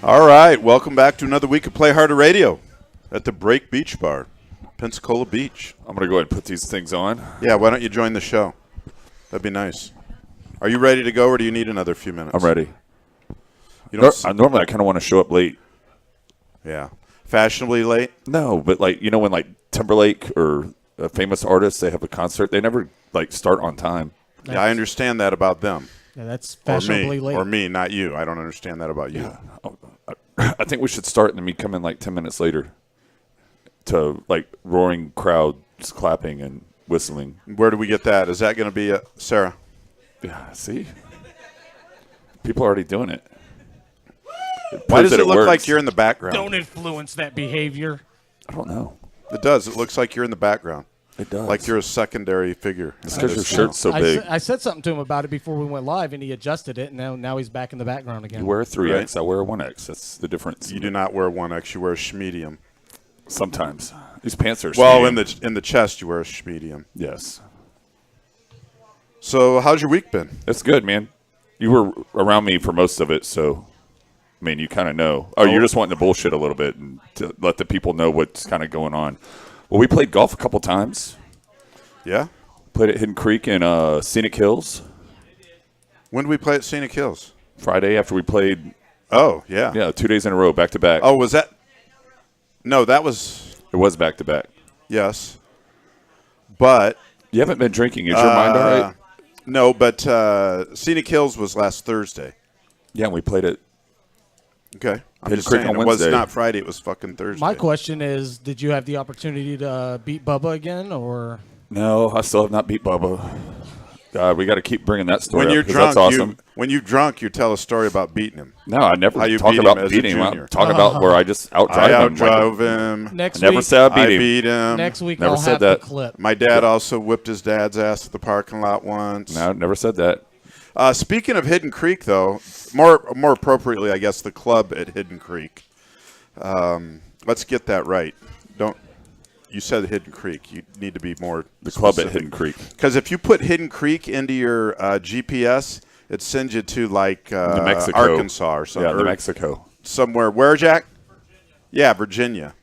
All right, welcome back to another week of Play Harder Radio at the Break Beach Bar, Pensacola Beach. I'm going to go ahead and put these things on. Yeah, why don't you join the show? That'd be nice. Are you ready to go, or do you need another few minutes? I'm ready. Normally I kind of want to show up late. Yeah. Fashionably late? No, but when Timberlake or a famous artist, they have a concert, they never start on time. Yeah, I understand that about them. Yeah, that's fashionably late. Or me, not you. I don't understand that about you. Yeah. I think we should start and then me come in 10 minutes later to roaring crowds clapping and whistling. Where do we get that? Is that going to be Sarah? Yeah, see? People are already doing it. Why does it look works. like you're in the background? Don't influence that behavior. I don't know. It does. It looks like you're in the background. It does. Like you're a secondary figure. It's because your shirt's so big. I said something to him about it before we went live, and he adjusted it, and now he's back in the background again. You wear a 3X, Right. I wear a 1X. That's the difference. You do not wear 1X. You wear a schmedium. Sometimes. These pants are Well, medium. in the chest, you wear a schmedium. Yes. So how's your week been? It's good, man. You were around me for most of it, so, you kind of know. Oh, you're just wanting to bullshit a little bit and to let the people know what's kind of going on. Well, we played golf a couple times. Yeah? Played at Hidden Creek in Scenic Hills. When did we play at Scenic Hills? Friday after we played. Oh, yeah. Yeah, 2 days in a row, back to back. Oh, was that? No, that was, It was back to back. yes. But, You haven't been drinking. Is your mind all right? no, but Scenic Hills was last Thursday. Yeah, and we played it. Okay. I'm Hidden just Creek saying, on it was Wednesday. not Friday, it was fucking Thursday. My question is, did you have the opportunity to beat Bubba again, or? No, I still have not beat Bubba. God, we got to keep bringing that story When up you're 'cause drunk, that's awesome. when you're drunk, you tell a story about beating him. No, I never How you talk beat him about as a beating him. junior. I'm talking about where I just I outdrive him. outdrove him. Next I never week, said I I beat him. beat him. next week Never I'll said have that. the clip. My dad also whipped his dad's ass at the parking lot once. No, never said that. Speaking of Hidden Creek, though, more appropriately, I guess, the club at Hidden Creek. Let's get that right. You said Hidden Creek. You need to be more The club specific. at Hidden Creek. Because if you put Hidden Creek into your GPS, it sends you to New Mexico. Arkansas or something. Yeah, New or Mexico. somewhere. Where, Jack? Yeah, Virginia.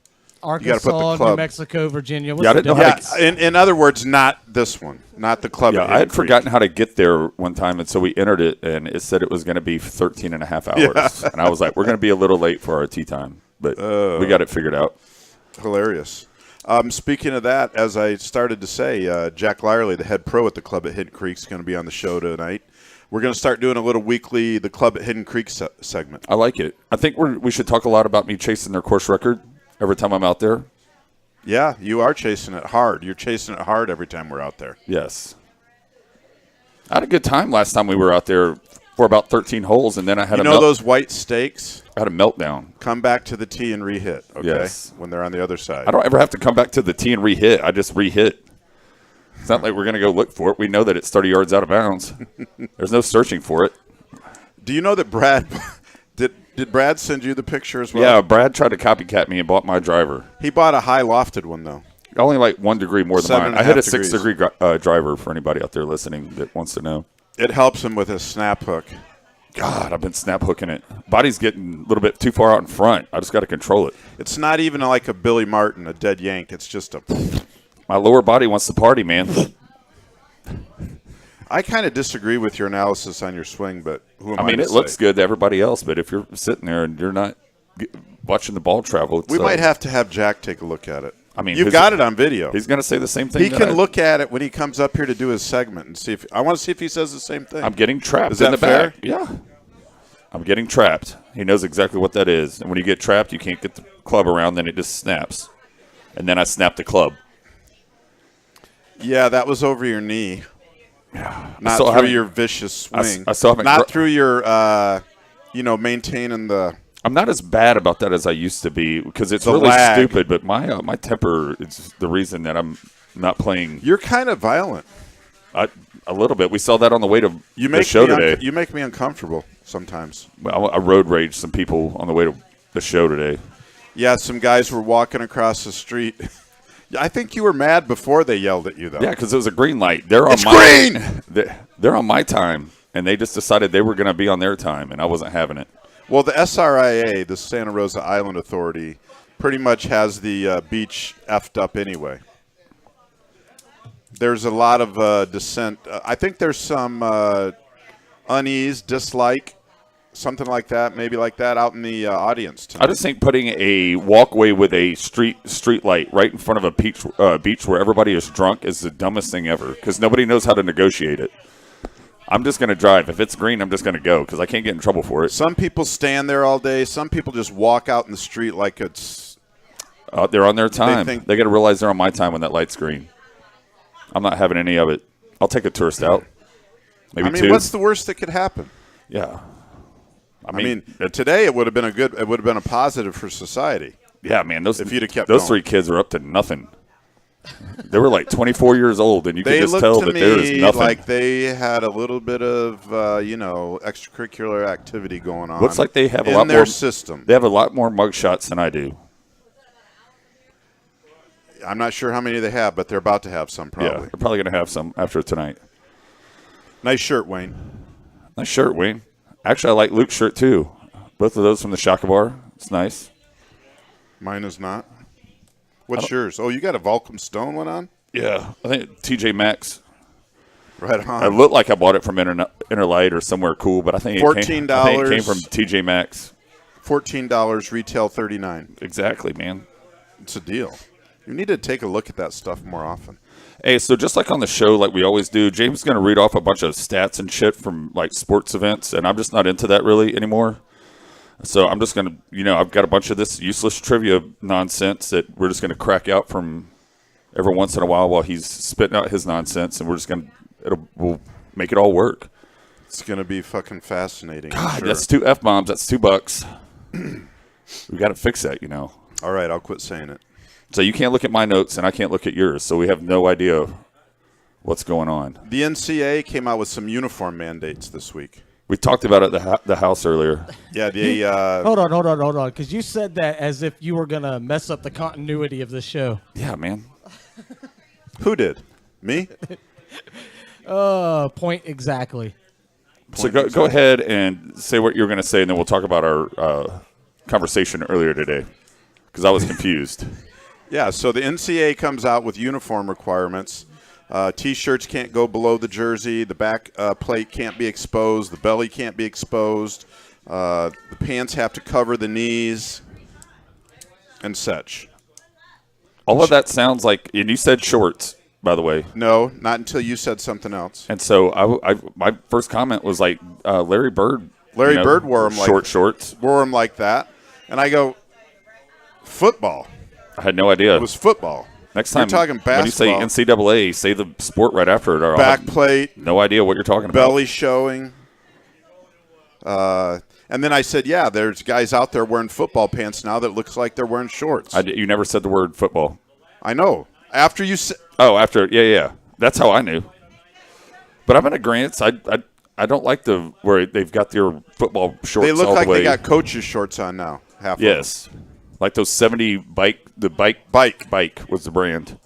gotta put the Arkansas, New club. Mexico, Virginia. What's Yeah, I the didn't know how difference? Yeah, in other words, not this one, not the club. Yeah, at I had Hidden Creek. forgotten how to get there one time, and so we entered it, and it said it was going to be 13 and a half hours. And I was like, we're going to be a little late for our tea time, but we got it figured out. Hilarious. Speaking of that, as I started to say, Jack Lyerly, the head pro at the club at Hidden Creek, is going to be on the show tonight. We're going to start doing a little weekly The Club at Hidden Creek segment. I like it. I think we should talk a lot about me chasing their course record every time I'm out there. Yeah, you are chasing it hard. You're chasing it hard every time we're out there. Yes. I had a good time last time we were out there for about 13 holes, and then I had You know those white stakes? I had a meltdown. Come back to the tee and re-hit, okay? Yes. When they're on the other side. I don't ever have to come back to the tee and re-hit. I just re-hit. It's not like we're going to go look for it. We know that it's 30 yards out of bounds. There's no searching for it. Do you know that Brad did Brad send you the picture as well? Yeah, Brad tried to copycat me and bought my driver. He bought a high lofted one though. Only 1 degree more than mine. I hit a 7.5 6 degree driver for anybody out there listening that wants to know. It helps him with his snap hook. God, I've been snap hooking it. Body's getting a little bit too far out in front. I just got to control it. It's not even like a Billy Martin, a dead yank. It's just a. My lower body wants to party, man. I kind of disagree with your analysis on your swing, but who am I? I mean, to it looks say? good to everybody else, but if you're sitting there and you're not watching the ball travel, We might have to have Jack take a look at it. I mean, you've got it on video. He's going to say the same thing. He can look at it when he comes up here to do his segment and see if I want to see if he says the same thing. I'm getting trapped Is in that the fair? back. Yeah. I'm getting trapped. He knows exactly what that is. And when you get trapped, you can't get the club around, then it just snaps. And then I snap the club. Yeah, that was over your knee. Not still through haven't- your vicious swing. I still haven't Not through your, maintaining the. I'm not as bad about that as I used to be because it's The really lag. stupid, but my temper is the reason that I'm not playing You're kind of violent. a little bit. We saw that on the way to You the make show me today. you make me uncomfortable sometimes. I road raged some people on the way to the show today. Yeah, some guys were walking across the street. I think you were mad before they yelled at you, though. Yeah, because it was a green light. They're on It's green! They're on my time, and they just decided they were going to be on their time, and I wasn't having it. Well, the SRIA, the Santa Rosa Island Authority, pretty much has the beach effed up anyway. There's a lot of dissent. I think there's some unease, dislike, something like that, maybe like that, out in the audience tonight. I just think putting a walkway with a street light right in front of a beach where everybody is drunk is the dumbest thing ever because nobody knows how to negotiate it. I'm just going to drive. If it's green, I'm just going to go because I can't get in trouble for it. Some people stand there all day. Some people just walk out in the street like it's They're on their time. think- They got to realize they're on my time when that light's green. I'm not having any of it. I'll take a tourist out. Maybe I mean, two. what's the worst that could happen? Yeah. I mean, today it would have been a positive for society. Yeah, man. If you'd have kept those going. 3 kids are up to nothing. They were like 24 years old, and you could They just looked tell to that there is me nothing. like they had a little bit of, extracurricular activity going on. Looks like they have a in lot their more system. They have a lot more mug shots than I do. I'm not sure how many they have, but they're about to have some Yeah, probably. they're probably going to have some after tonight. Nice shirt, Wayne. Nice shirt, Wayne. Actually, I like Luke's shirt too. Both of those from the Shaka Bar. It's nice. Mine is not. What's yours? Oh, you got a Volcom Stone one on? Yeah, I think TJ Maxx. Right on. I look like I bought it from Interlight or somewhere cool, but I think I think it came from TJ Maxx. $14, retail $39. Exactly, man. It's a deal. You need to take a look at that stuff more often. Hey, so just like on the show, like we always do, James is going to read off a bunch of stats and shit from like sports events, and I'm just not into that really anymore. So I'm just going to, I've got a bunch of this useless trivia nonsense that we're just going to crack out from every once in a while he's spitting out his nonsense, and we're just going to, we'll make it all work. It's going to be fucking fascinating. I'm God, sure. that's 2 F-bombs. That's $2. We got to fix that, All right, I'll quit saying it. So you can't look at my notes, and I can't look at yours, so we have no idea what's going on. The NCAA came out with some uniform mandates this week. We talked about it at the house earlier. Yeah, they Hold on, because you said that as if you were gonna mess up the continuity of the show. Yeah, man. who did? Me? Point exactly. So go ahead and say what you're going to say, and then we'll talk about our conversation earlier today, because I was confused. Yeah, so the NCAA comes out with uniform requirements. T-shirts can't go below the jersey. The back plate can't be exposed. The belly can't be exposed. The pants have to cover the knees and such. All of that sounds like, and you said shorts, by the way. No, not until you said something else. And so my first comment was like Larry Bird. Larry Bird wore them short shorts. Wore them like that. And I go, football. I had no idea. It was football. Next time, You're talking basketball. when you say NCAA, say the sport right after it. Or I'll Back have plate. no idea what you're talking about. Belly showing. And then I said, yeah, there's guys out there wearing football pants now that looks like they're wearing shorts. You never said the word football. I know. After you said, Oh, after yeah. That's how I knew. But I'm in agreement. I don't like where they've got their football shorts. they look all like the way. they got coaches' shorts on now. Half of them. Yes, like those 70 bike. The bike was the brand.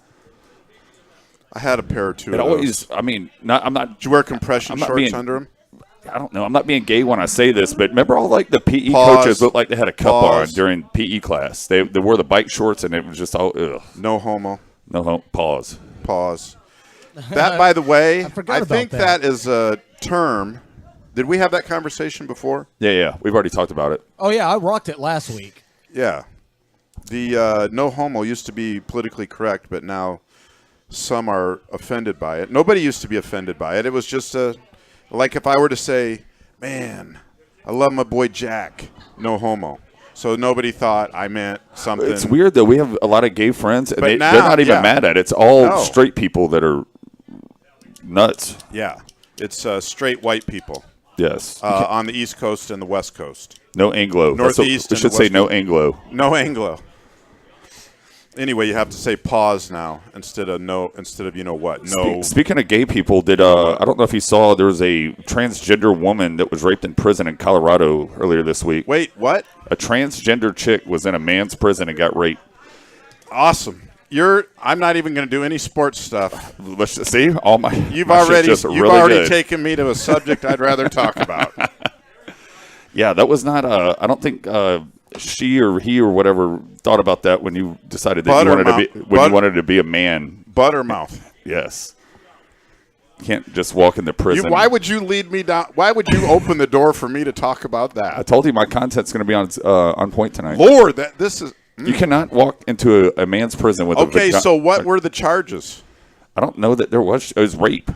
I had a pair or two It of always. those. I mean, I'm not. Did you wear compression I'm not shorts being- under them? I don't know. I'm not being gay when I say this, but remember all like the PE Pause. coaches looked like they had a cup Pause. on during PE class. They wore the bike shorts, and it was just all ugh. No homo. No, pause. Pause. That, by the way, I forgot about think that. that is a term. Did we have that conversation before? Yeah. We've already talked about it. Oh yeah, I rocked it last week. Yeah. The no homo used to be politically correct, but now some are offended by it. Nobody used to be offended by it. It was just like if I were to say, man, I love my boy Jack, no homo. So nobody thought I meant something. It's weird though. We have a lot of gay friends, and But they're now, not even yeah. mad at it. It's all No. straight people that are nuts. Yeah. It's straight white people Yes. on the East Coast and the West Coast. No Anglo. That's what- Northeast We and should the say West no Coast. Anglo. No Anglo. Anyway, you have to say pause now instead of you know what. No. Speaking of gay people, I don't know if you saw, there was a transgender woman that was raped in prison in Colorado earlier this week. Wait, what? A transgender chick was in a man's prison and got raped. Awesome. I'm not even going to do any sports stuff. Let's just see all You've my shit's already just really already good. taken me to a subject I'd rather talk about. Yeah, that was not. I don't think she or he or whatever thought about that when you decided that you wanted to be a man. Buttermouth. Yes. Can't just walk in the prison. Why would you lead me down? Why would you open the door for me to talk about I that? told you my content's going to be on point tonight. Lord, this is You cannot walk into a man's prison with a okay. vagina. So what were the charges? I don't know that there was. It was rape.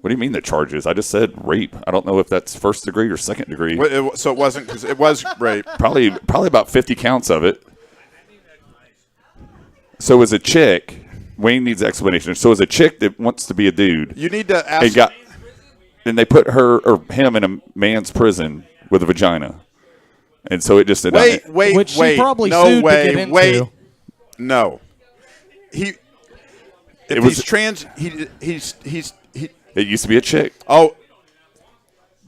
What do you mean the charges? I just said rape. I don't know if that's first degree or second degree. So it wasn't because it was rape. Probably about 50 counts of it. So as a chick, Wayne needs explanation. So as a chick that wants to be a dude, You need to ask. and they put her or him in a man's prison with a vagina, and so it just wait. Which she probably no sued to way. get into. Wait. No. If It was- he's trans, he's. It used to be a chick. Oh,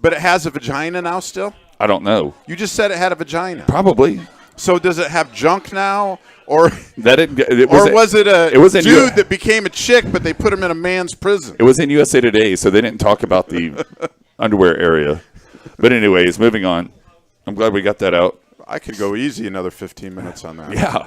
but it has a vagina now. Still, I don't know. you just said it had a vagina. Probably So does it have junk now, or that it or was it a it was in dude that became a chick, but they put him in a man's prison? It was in USA Today, so they didn't talk about the underwear area. But anyways, moving on. I'm glad we got that out. I could go easy another 15 minutes on that. Yeah.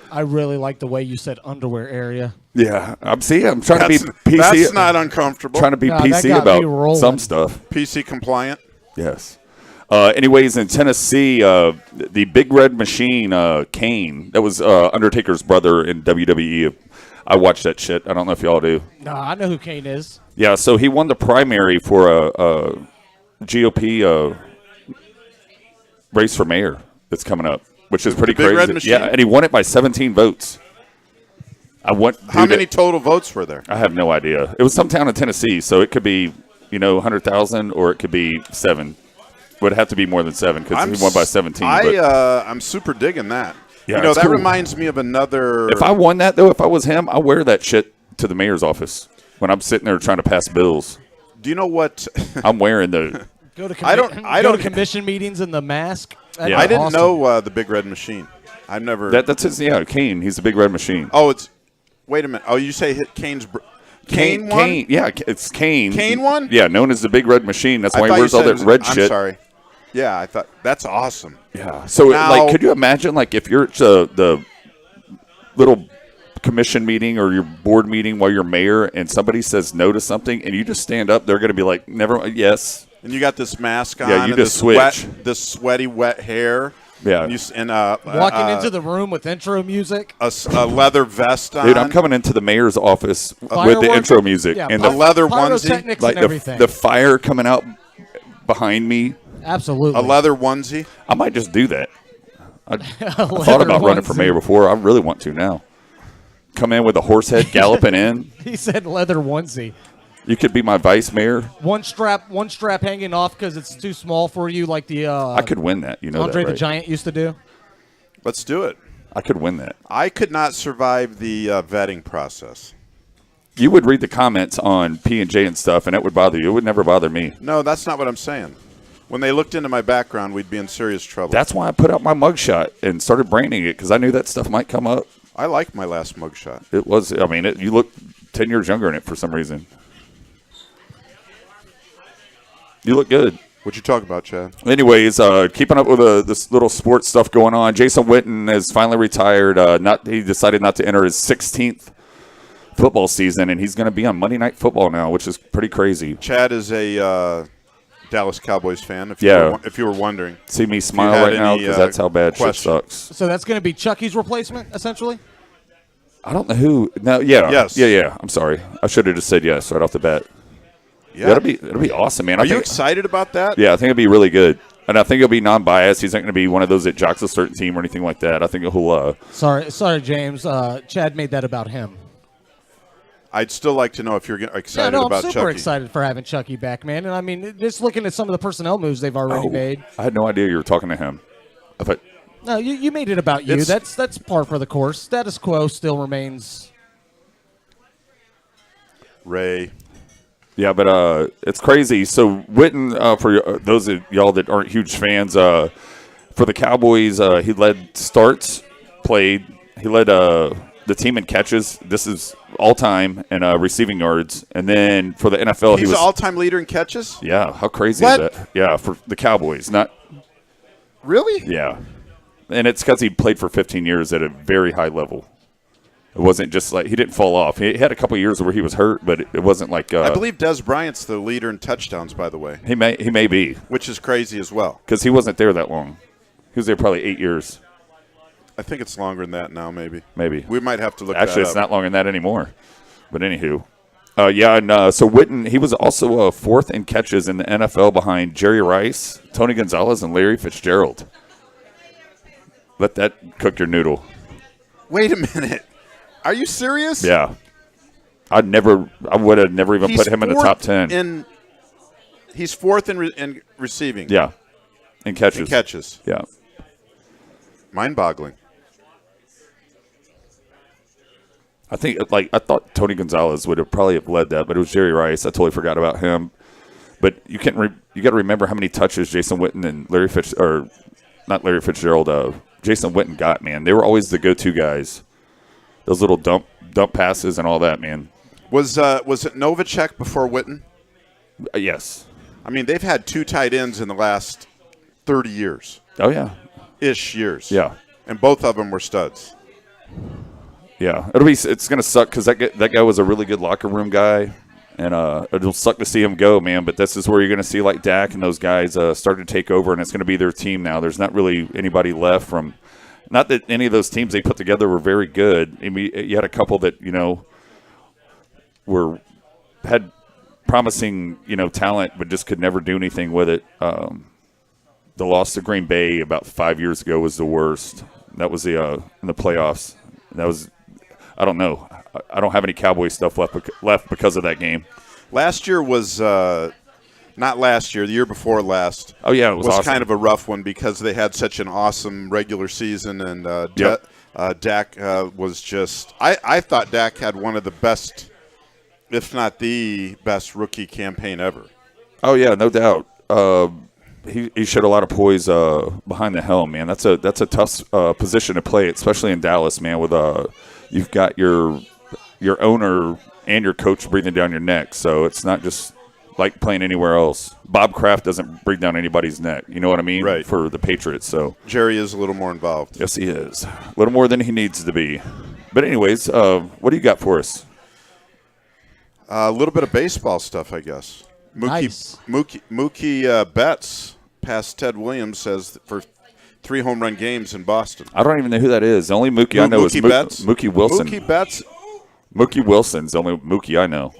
I really like the way you said underwear area. Yeah. I'm trying to be That's, PC. that's not uncomfortable. trying to be Nah, that PC got me about rolling. some stuff. PC compliant. Yes. Anyways, in Tennessee, the Big Red Machine, Kane, that was Undertaker's brother in WWE. I watched that shit. I don't know if y'all do. Nah, I know who Kane is. Yeah, so he won the primary for a GOP race for mayor that's coming up, which is pretty Big crazy. Red Machine? Yeah, and he won it by 17 votes. How many total votes were there? I have no idea. It was some town in Tennessee, so it could be 100,000 or it could be 7. Would have to be more than 7 because he won by 17. I'm super digging that. Yeah, that it's cool. reminds me of another. If I won that, though, if I was him, I wear that shit to the mayor's office when I'm sitting there trying to pass bills. Do you know what? I'm wearing the. Go to I don't go to commission meetings in the mask. That'd Yeah. be I didn't awesome. know the Big Red Machine. I've never. That's his. Yeah, Kane. He's a Big Red Machine. Oh, it's. Wait a minute. Oh, you say Kane's. Kane won? Kane, yeah, it's Kane. Kane won? Yeah, known as the Big Red Machine. That's I why thought he you wears all said that it was- red I'm shit. sorry. Yeah, I thought that's awesome. Yeah. So, Now- could you imagine, if you're at the little commission meeting or your board meeting while you're mayor, and somebody says no to something, and you just stand up? They're going to be like, "Never, yes." And you got this mask on. Yeah, you and just this switch. this sweaty, wet hair. Yeah. And, Walking into the room with intro music. a leather vest on. Dude, I'm coming into the mayor's office with the Fireworks? intro music Yeah, and a the leather onesie. pyrotechnics like and everything. the fire coming out behind me. Absolutely. a leather onesie. I might just do that. I Leather thought about running for onesie. mayor before. I really want to now. Come in with a horse head galloping in. He said leather onesie. You could be my vice mayor. One strap hanging off because it's too small for you, like the I could win that. You know Andre that, the right? Giant used to do. Let's do it. I could win that. I could not survive the vetting process. You would read the comments on P&J and stuff, and it would bother you. It would never bother me. No, that's not what I'm saying. When they looked into my background, we'd be in serious trouble. That's why I put out my mugshot and started branding it, because I knew that stuff might come up. I like my last mugshot. It was, I mean, you look 10 years younger in it for some reason. You look good. What'd you talk about, Chad? Anyways, keeping up with this little sports stuff going on. Jason Witten has finally retired. He decided not to enter his 16th football season, and he's going to be on Monday Night Football now, which is pretty crazy. Chad is a Dallas Cowboys fan. If you were wondering. See me smile had right now any, because that's how bad question. shit sucks. So that's going to be Chucky's replacement, essentially? I don't know who. No, yeah, Yes. yeah. I'm sorry. I should have just said yes right off the bat. Yeah. That'll be awesome, man. Are you excited about that? Yeah, I think it'll be really good. And I think he'll be non-biased. He's not going to be one of those that jocks a certain team or anything like that. I think he'll. Sorry, James. Chad made that about him. I'd still like to know if you're excited I'm about super Chucky. excited for having Chucky back, man. And I mean, just looking at some of the personnel moves they've already made. I had no idea you were talking to him. But No, you made it about you. It's- That's par for the course. Status quo still remains. Ray. yeah, but it's crazy. So Witten, for those of y'all that aren't huge fans, for the Cowboys, he led starts, played. He led the team in catches. This is all time and receiving yards. And then for the NFL, He's he was the all-time leader in catches? Yeah, how crazy What? is that? Yeah, for the Cowboys, not Really? Yeah. And it's because he played for 15 years at a very high level. It wasn't just like he didn't fall off. He had a couple of years where he was hurt, but it wasn't like. I believe Des Bryant's the leader in touchdowns, by the way. He may be, which is crazy as well. because he wasn't there that long. He was there probably 8 years, I think it's longer than that now, maybe. maybe. We might have to look Actually, that it's up. not longer than that anymore. But anywho, so Witten, he was also fourth in catches in the NFL behind Jerry Rice, Tony Gonzalez, and Larry Fitzgerald. Let that cook your noodle. Wait a minute. Are you serious? Yeah. I would have never even He's put him in the fourth top 10. He's fourth in receiving. Yeah. In catches. In catches. Yeah. Mind-boggling. I thought Tony Gonzalez would have probably have led that, but it was Jerry Rice. I totally forgot about him. But you got to remember how many touches Jason Witten and Jason Witten got, man. They were always the go-to guys. Those little dump passes and all that, man. Was it Novacek before Witten? Yes. I mean, they've had two tight ends in the last 30 years. Oh, yeah. Ish years. Yeah. And both of them were studs. Yeah. It's going to suck because that guy was a really good locker room guy. And it'll suck to see him go, man. But this is where you're going to see like Dak and those guys start to take over, and it's going to be their team now. There's not really anybody left from – not that any of those teams they put together were very good. I mean, you had a couple that, had promising, talent, but just could never do anything with it. The loss to Green Bay about 5 years ago was the worst. That was in the playoffs. That was – I don't know. I don't have any Cowboy stuff left because of that game. Last year was not last year, the year before last. Oh, yeah, it was awesome. Kind of a rough one because they had such an awesome regular season, and Dak was just – I thought Dak had one of the best, if not the best, rookie campaign ever. Oh, yeah, no doubt. He showed a lot of poise behind the helm, man. That's a tough position to play, especially in Dallas, man, with you've got your owner and your coach breathing down your neck, so it's not just like playing anywhere else. Bob Kraft doesn't breathe down anybody's neck, you know what I mean? Right. For the Patriots, so. Jerry is a little more involved. Yes, he is. A little more than he needs to be. But anyways, what do you got for us? A little bit of baseball stuff, I guess. Mookie Betts passed Ted Williams for 3 home run games in Boston. I don't even know who that is. The only Mookie I know is Mookie Wilson. Mookie Betts. Mookie Wilson's the only Mookie I know.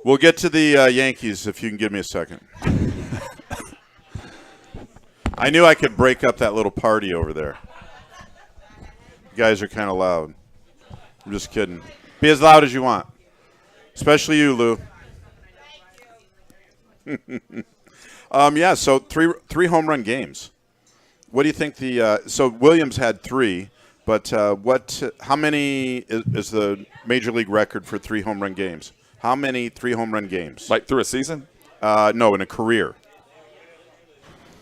We'll get to the Yankees if you can give me a second. I knew I could break up that little party over there. You guys are kind of loud. I'm just kidding. Be as loud as you want. Especially you, Lou. So three home run games. What do you think so Williams had 3, but how many is the major league record for 3 home run games? How many 3 home run games? Like through a season? No, in a career.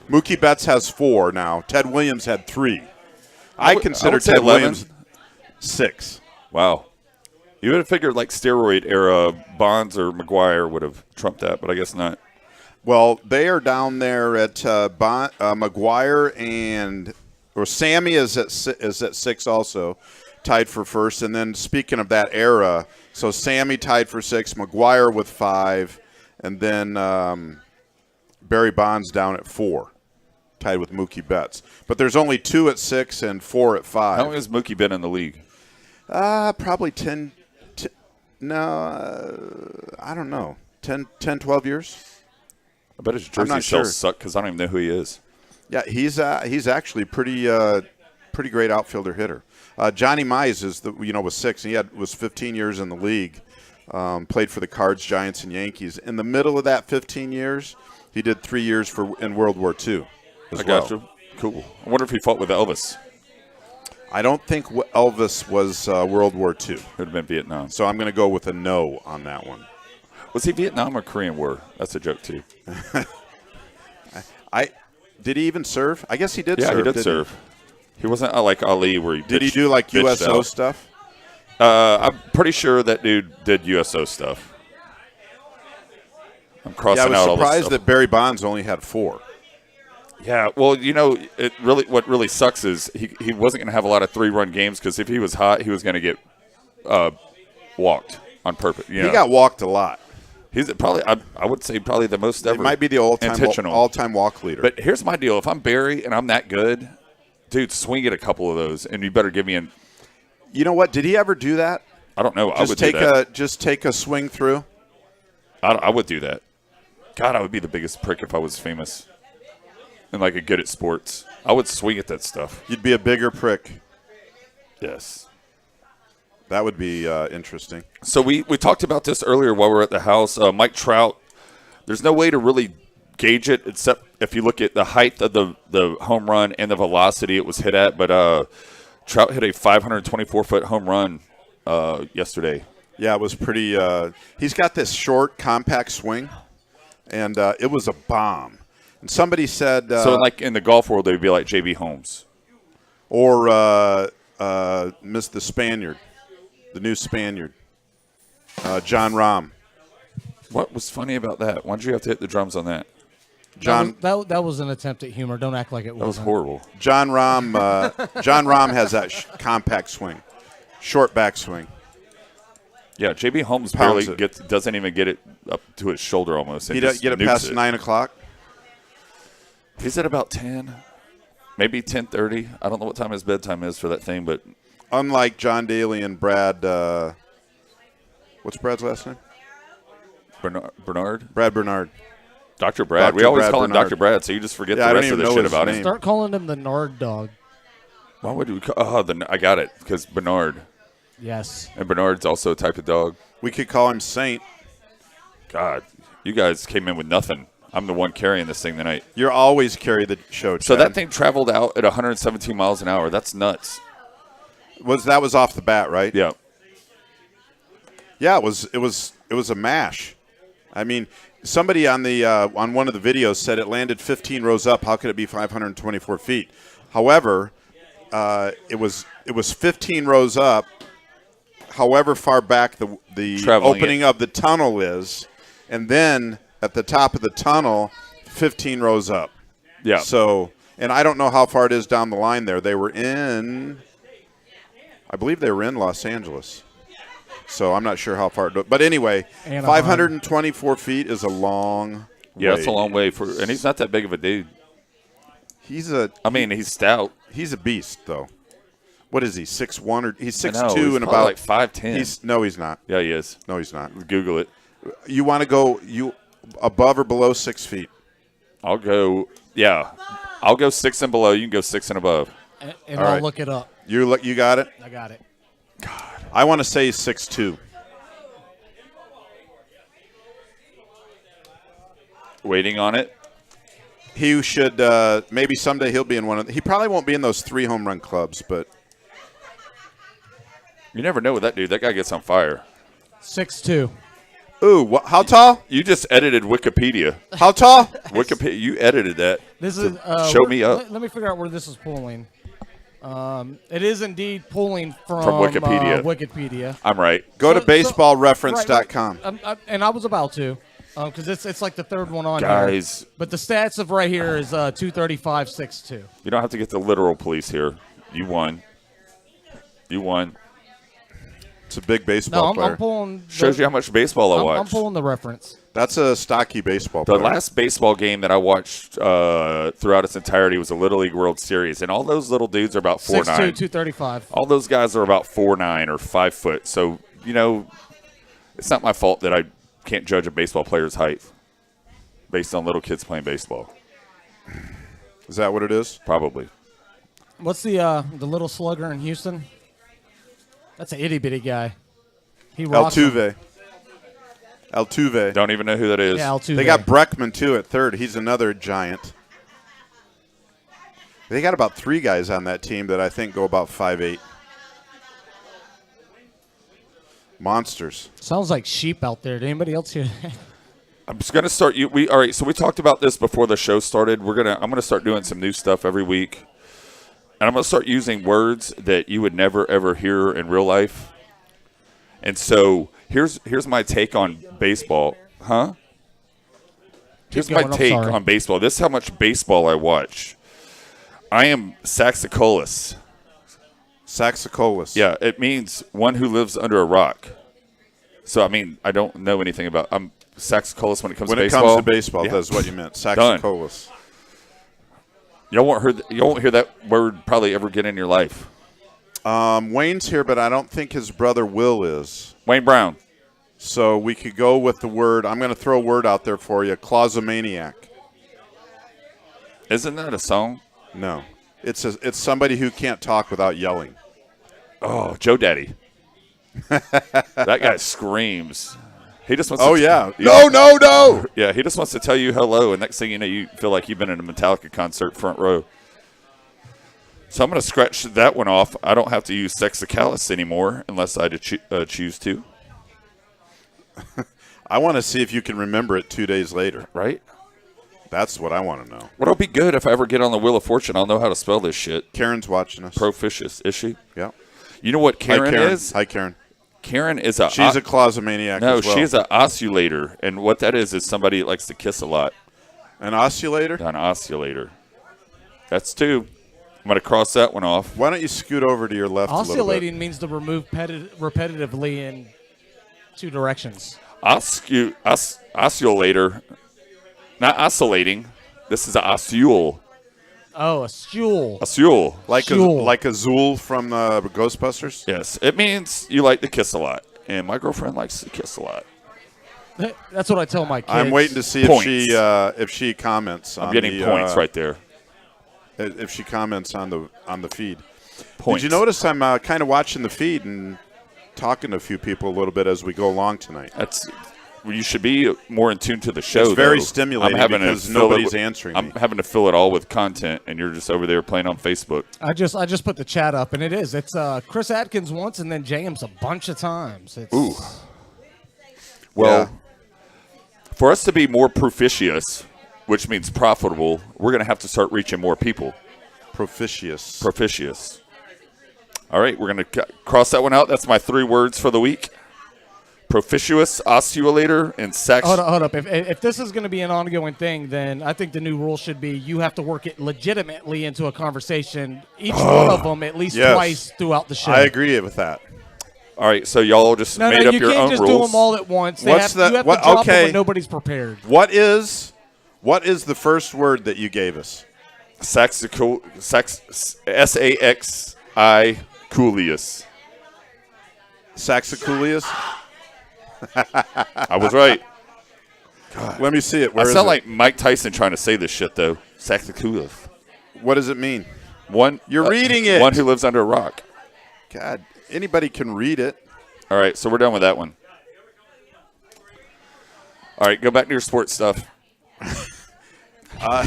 Mookie Betts has 4 now. Ted Williams had 3. I consider Ted 11. Williams 6. Wow. You would have figured like steroid era Bonds or McGuire would have trumped that, but I guess not. Well, they are down there at McGuire or Sammy is at 6 also, tied for first. And then speaking of that era, so Sammy tied for 6, McGuire with 5, and then Barry Bonds down at 4, tied with Mookie Betts. But there's only 2 at 6 and 4 at 5. How long has Mookie been in the league? Probably 10. I don't know. 10, 12 years. I bet his I'm not jersey sales sure. suck because I don't even know who he is. Yeah, he's actually pretty great outfielder hitter. Johnny Mize was 6, and he was 15 years in the league. Played for the Cards, Giants, and Yankees. In the middle of that 15 years, he did 3 years in World War II. I got you. Cool. I wonder if he fought with Elvis. I don't think Elvis was World War II. It would have been Vietnam. So I'm going to go with a no on that one. Was he Vietnam or Korean War? That's a joke too. Did he even serve? I guess he did serve. Yeah, he did serve. He wasn't like Ali where he did he do like USO stuff? I'm pretty sure that dude did USO stuff. I'm crossing out all this stuff. I was surprised that Barry Bonds only had 4. Yeah, well, what really sucks is he wasn't going to have a lot of 3-run games because if he was hot, he was going to get walked on purpose. He got walked a lot. He's probably, I would say, probably the most ever. It might be the intentional. all-time walk leader. But here's my deal: if I'm Barry and I'm that good, dude, swing at a couple of those, and you better give me an. You know what? Did he ever do that? I don't know. I would take do that. just take a swing through. I would do that. God, I would be the biggest prick if I was famous and like a good at sports. I would swing at that stuff. You'd be a bigger prick. Yes. That would be interesting. So we talked about this earlier while we were at the house. Mike Trout, there's no way to really gauge it except if you look at the height of the home run and the velocity it was hit at. But Trout hit a 524-foot home run yesterday. Yeah, it was pretty he's got this short, compact swing, and it was a bomb. And somebody said so like in the golf world, they would be like J.B. Holmes. Or Miss the Spaniard. The new Spaniard, John Rahm. What was funny about that? Why did you have to hit the drums on that? That was an attempt at humor. Don't act like it was. That was horrible. John Rahm has that compact swing, short backswing. Yeah, J.B. Holmes Pounds barely doesn't even get it up to his shoulder almost. He doesn't get it past 9 o'clock. He's at about 10, maybe 10:30. I don't know what time his bedtime is for that thing, but. Unlike John Daly and Brad, what's Brad's last name? Bernard? Brad Bernard. Dr. Brad. Dr. We always Brad call him Bernard. Dr. Brad, so you just forget Yeah, I the don't rest of even the know shit his about name. him. Start calling him the Nard Dog. Why would we call I got it, because Bernard. Yes. And Bernard's also a type of dog. We could call him Saint. God, you guys came in with nothing. I'm the one carrying this thing tonight. You always carry the show, Chad. So that thing traveled out at 117 miles an hour. That's nuts. That was off the bat, right? Yeah. Yeah, it was a mash. I mean, somebody on one of the videos said it landed 15 rows up. How could it be 524 feet? However, it was 15 rows up. However far back the Traveling opening of the tunnel is, and then at the top of the tunnel, 15 rows up. Yeah. So, and I don't know how far it is down the line there. I believe they were in Los Angeles. So I'm not sure how far. But anyway, Anaheim. 524 feet is a long Yeah, way. it's a long way and he's not that big of a dude. He's stout. He's a beast, though. What is he, 6'1", or he's I know, 6'2", he's and probably about like 5'10". No, he's not. Yeah, he is. No, he's not. Google it. You want to go above or below 6 feet? I'll go 6 and below. You can go 6 and above. And All I'll right. look it up. You got it. I got it. I want to say 6'2". Waiting on it. He should maybe someday he'll be in one of. He probably won't be in those 3 home run clubs, but You never know with that dude. That guy gets on fire. 6'2". ooh, how tall? You just edited Wikipedia. How tall? Wikipedia. You edited that. This to is show me up. Let me figure out where this is pulling. It is indeed pulling from Wikipedia. Wikipedia. I'm right. Go to So- baseballreference.com. And I was about to, because it's like the third one on Guys. here. But the stats of right here is 235.62. You don't have to get the literal police here. You won. It's a big No, baseball player. I'm pulling. Shows you how much baseball I I'm watched. pulling the reference. That's a stocky baseball The player. last baseball game that I watched throughout its entirety was a Little League World Series, and all those little dudes are about 6'2", 4'9". 235. All those guys are about 4'9" or 5 foot. So it's not my fault that I can't judge a baseball player's height based on little kids playing baseball. Is that what it is? Probably. What's the little slugger in Houston? That's an itty bitty guy. He rocks 'em. Altuve. Don't even know who that is. Yeah, Altuve. They got Breckman, too, at third. He's another giant. They got about 3 guys on that team that I think go about 5'8". Monsters. Sounds like sheep out there. Did anybody else hear that? I'm just gonna start. All right. So we talked about this before the show started. I'm gonna start doing some new stuff every week, and I'm gonna start using words that you would never ever hear in real life. And so here's my take on baseball, huh? Here's going, my I'm take sorry. on baseball. This is how much baseball I watch. I am Saxicolus. Saxicolus. Yeah, it means one who lives under a rock. So, I mean, I don't know anything about. I'm Saxicolus when it comes When to it baseball. comes to baseball, Yeah. that's what you meant. Saxicolus. Y'all won't hear that word probably ever again in your life. Wayne's here, but I don't think his brother Will is. Wayne Brown. So we could go with the word. I'm going to throw a word out there for you. Clausomaniac. Isn't that a song? No. It's somebody who can't talk without yelling. Oh, Joe Daddy. That guy screams. He just wants Oh, to yeah. No. Yeah, he just wants to tell you hello, and next thing you know, you feel like you've been in a Metallica concert front row. So I'm going to scratch that one off. I don't have to use Sexicalis anymore unless I choose to. I want to see if you can remember it 2 days later. Right? That's what I want to know. What'll be good if I ever get on the Wheel of Fortune? I'll know how to spell this shit. Karen's watching us. Proficious, is she? Yeah. You know what Karen, Hi, Karen. is? Hi, Karen. Karen is a She's a clausomaniac no, as well. she's an osculator, and what that is somebody that likes to kiss a lot. An oscillator? An oscillator. That's two. I'm going to cross that one off. Why don't you scoot over to your left a little bit? Oscillating means to remove repetitively in two directions. Oscillator, not oscillating. This is an oscule. Oh, a stool. Oscule. Like Sure. Azul from Ghostbusters? Yes, it means you like to kiss a lot, and my girlfriend likes to kiss a lot. That's what I tell my kids. I'm waiting to see Points. if she comments. I'm on getting the, points right there. If she comments on the feed. Points. Did you notice I'm kind of watching the feed and talking to a few people a little bit as we go along tonight? You should be more in tune to the show. It's very though. stimulating I'm having to because fill it nobody's with- answering I'm me. having to fill it all with content, and you're just over there playing on Facebook. I just put the chat up, and it's Chris Atkins once, and then James a bunch of times. It's, Ooh. Well, Yeah. for us to be more proficious, which means profitable, we're going to have to start reaching more people. Proficious. Proficious. All right, we're going to cross that one out. That's my 3 words for the week. Proficious, oscillator, and sex. Hold up. If this is going to be an ongoing thing, then I think the new rule should be you have to work it legitimately into a conversation, each one of them at least Yes. twice throughout the show. I agree with that. All right, so y'all just No, made up you your can't own just rules. do them all at once. You What's have the- to what- drop okay. them when nobody's prepared. What is the first word that you gave us? S-A-X-I Coolius. Saxiculius? I was right. Let me see it. Where I is sound it? like Mike Tyson trying to say this shit, though. Saxiculius. What does it mean? One. You're reading it. One who lives under a rock. God, anybody can read it. All right, so we're done with that one. All right, go back to your sports stuff. I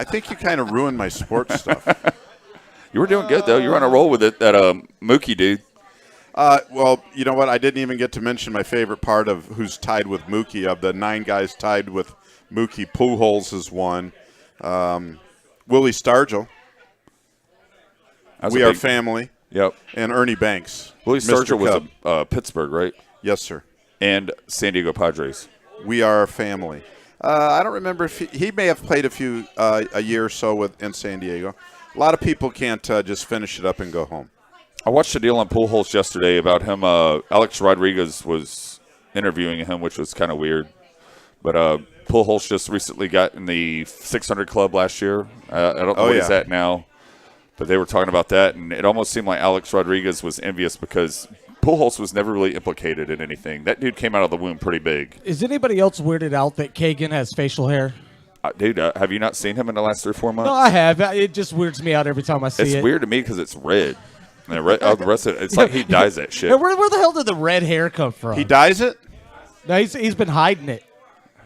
think you kind of ruined my sports stuff. You were doing good, though. You were on a roll with it, that Mookie dude. Well, you know what? I didn't even get to mention my favorite part of who's tied with Mookie. Of the 9 guys tied with Mookie, Pujols is one. Willie Stargell. That's We a are big- family. Yep. And Ernie Banks. Willie Mr. Stargell was Cub. a Pittsburgh, right? Yes, sir. And San Diego Padres. We are a family. I don't remember if he may have played a year or so in San Diego. A lot of people can't just finish it up and go home. I watched a deal on Pujols yesterday about him. Alex Rodriguez was interviewing him, which was kind of weird. But Pujols just recently got in the 600 club last year. I don't know where he's at now. But they were talking about that, and it almost seemed like Alex Rodriguez was envious because Pujols was never really implicated in anything. That dude came out of the womb pretty big. Is anybody else weirded out that Kagan has facial hair? Dude, have you not seen him in the last 3 or 4 months? No, I have. It just weirds me out every time I see It's it. weird to me because it's red. And the rest of it, it's like he dyes that shit. Yeah, where the hell did the red hair come from? He dyes it? No, he's been hiding it.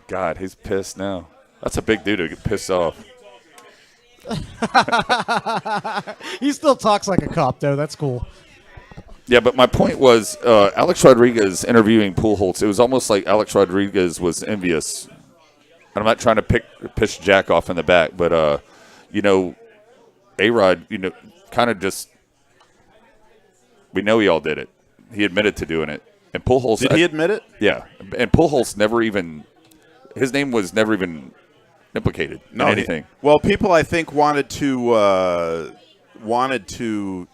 God, he's pissed now. That's a big dude to get pissed off. He still talks like a cop, though. That's cool. Yeah, but my point was Alex Rodriguez interviewing Pujols. It was almost like Alex Rodriguez was envious. And I'm not trying to piss Jack off in the back, but A-Rod, kind of just we know he all did it. He admitted to doing it, and Pujols Did he admit it? Yeah, and Pujols never even his name was never even implicated in anything. Well, people I think wanted him to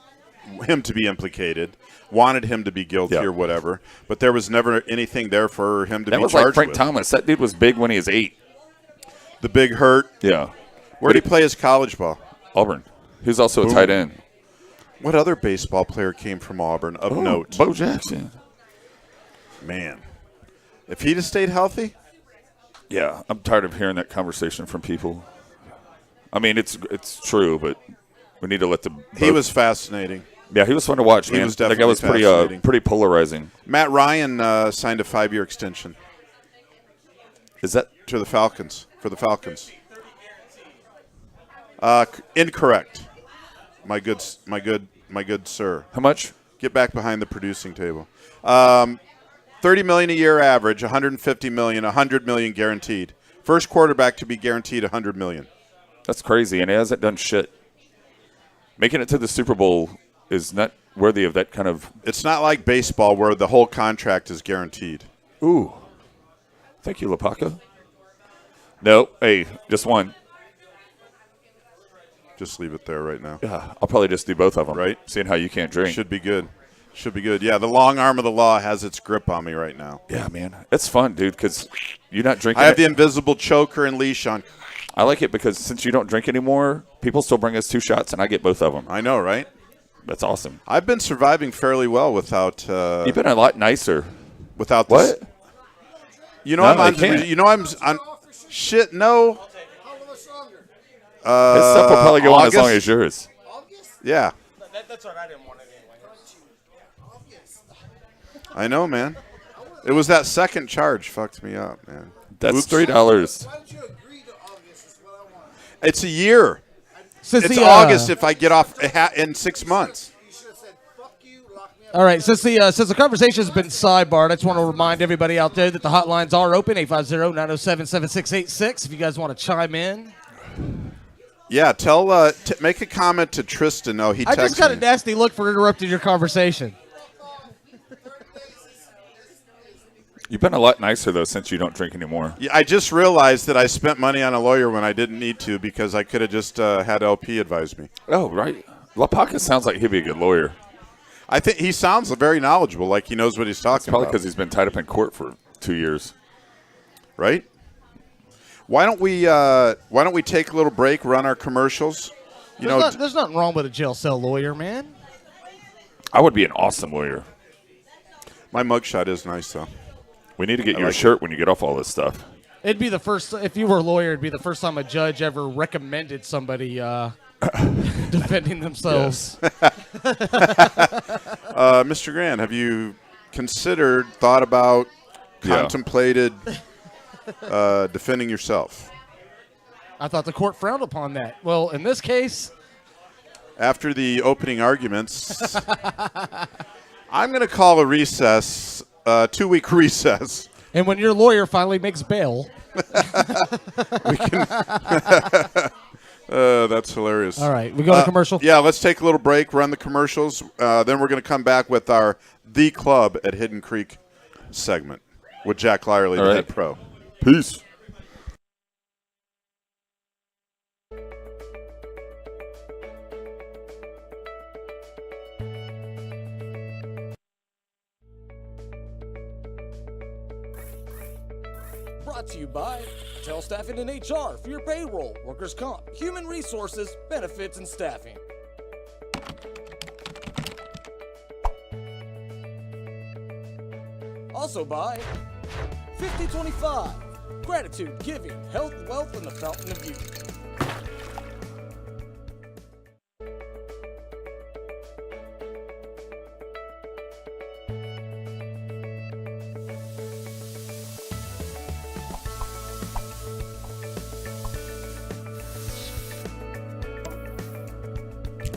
be implicated, wanted him to be guilty or whatever, but there was never anything there for him to be charged with. That was like Frank Thomas. That dude was big when he was 8. The Big Hurt. Yeah. Where did he play his college ball? Auburn. He was also a tight end. What other baseball player came from Auburn of note? Bo Jackson. Man. If he'd have stayed healthy? Yeah, I'm tired of hearing that conversation from people. I mean, it's true, but we need to let the. He was fascinating. Yeah, he was fun to watch, man. He was definitely that guy was fascinating. pretty polarizing. Matt Ryan signed a 5-year extension. Is that to the Falcons? For the Falcons. Incorrect. My good sir. how much? Get back behind the producing table. $30 million a year average, $150 million, $100 million guaranteed. First quarterback to be guaranteed $100 million. That's crazy, and he hasn't done shit. Making it to the Super Bowl is not worthy of that kind of. It's not like baseball where the whole contract is guaranteed. Ooh, thank you, Lapaka. No, hey, just one. Just leave it there right now. Yeah, I'll probably just do both of them. Right? Seeing how you can't drink. Should be good. Should be good. Yeah, the long arm of the law has its grip on me right now. Yeah, man. It's fun, dude, because you're not drinking. I have the invisible choker and leash on. I like it because since you don't drink anymore, people still bring us 2 shots, and I get both of them. I know, right? That's awesome. I've been surviving fairly well without. You've been a lot nicer. Without what? This. You know, No, I'm on. they can't. You know, I'm on. Shit, no. His stuff will probably go on as long as yours. Yeah. That's what I didn't want it anyway. I know, man. It was that second charge fucked me up, man. That's Oops. $3. Why don't you agree to August is what I want. It's a year. Since It's the, August if I get off in 6 months. You should have said, fuck you, lock me up. All right, since the conversation has been sidebarred, I just want to remind everybody out there that the hotlines are open, 850-907-7686, if you guys want to chime in. Yeah, make a comment to Tristan. Oh, he texted I just got a me. nasty look for interrupting your conversation. You've been a lot nicer, though, since you don't drink anymore. Yeah, I just realized that I spent money on a lawyer when I didn't need to because I could have just had LP advise me. Oh, right. Lapaka sounds like he'd be a good lawyer. I think he sounds very knowledgeable, like he knows what he's talking Probably about. because he's been tied up in court for 2 years. Right? Why don't we take a little break, run our commercials? There's nothing wrong with a jail cell lawyer, man. I would be an awesome lawyer. My mugshot is nice though. We need to get you like a shirt when you get off all this stuff. It'd be the first, if you were a lawyer, it'd be the first time a judge ever recommended somebody defending themselves. Mr. Grant, have you thought about, contemplated defending yourself? I thought the court frowned upon that. Well, in this case, After the opening arguments, I'm going to call a recess, 2-week recess. and when your lawyer finally makes bail. That's hilarious. All right, we go to commercial. Yeah, let's take a little break, run the commercials. Then we're going to come back with our The Club at Hidden Creek segment with Jack Lyerly, the right. head pro. Peace. Brought to you by Hotel Staffing and HR for your payroll, workers' comp, human resources, benefits, and staffing. Also by 5025, Gratitude, Giving, Health, Wealth, and the Fountain of Youth.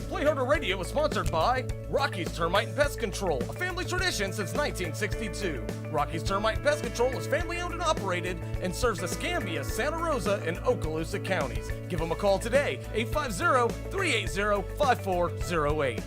Playharder Radio is sponsored by Rocky's Termite and Pest Control, a family tradition since 1962. Rocky's Termite and Pest Control is family owned and operated and serves the Escambia, Santa Rosa, and Okaloosa counties. Give them a call today, 850-380-5408.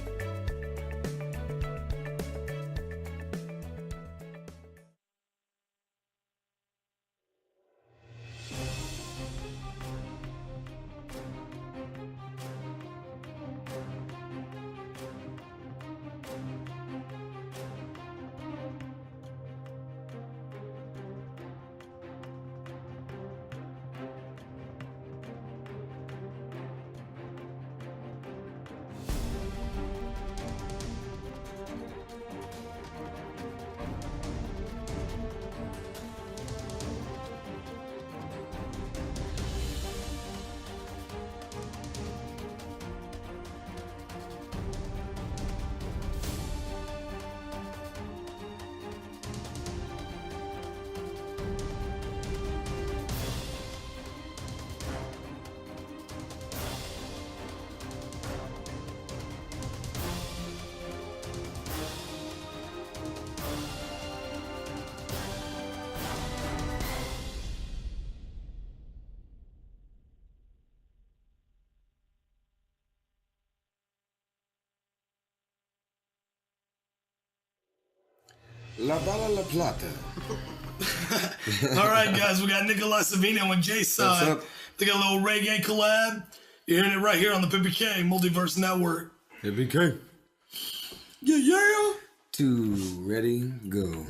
La Bala La Plata. All right, guys, we got Nikolai Savino and Jay Side. up? They got a little reggae collab. You're hearing it right here on the Pippy K Multiverse Network. Hey, BK. Yeah, yeah. 2, ready, go.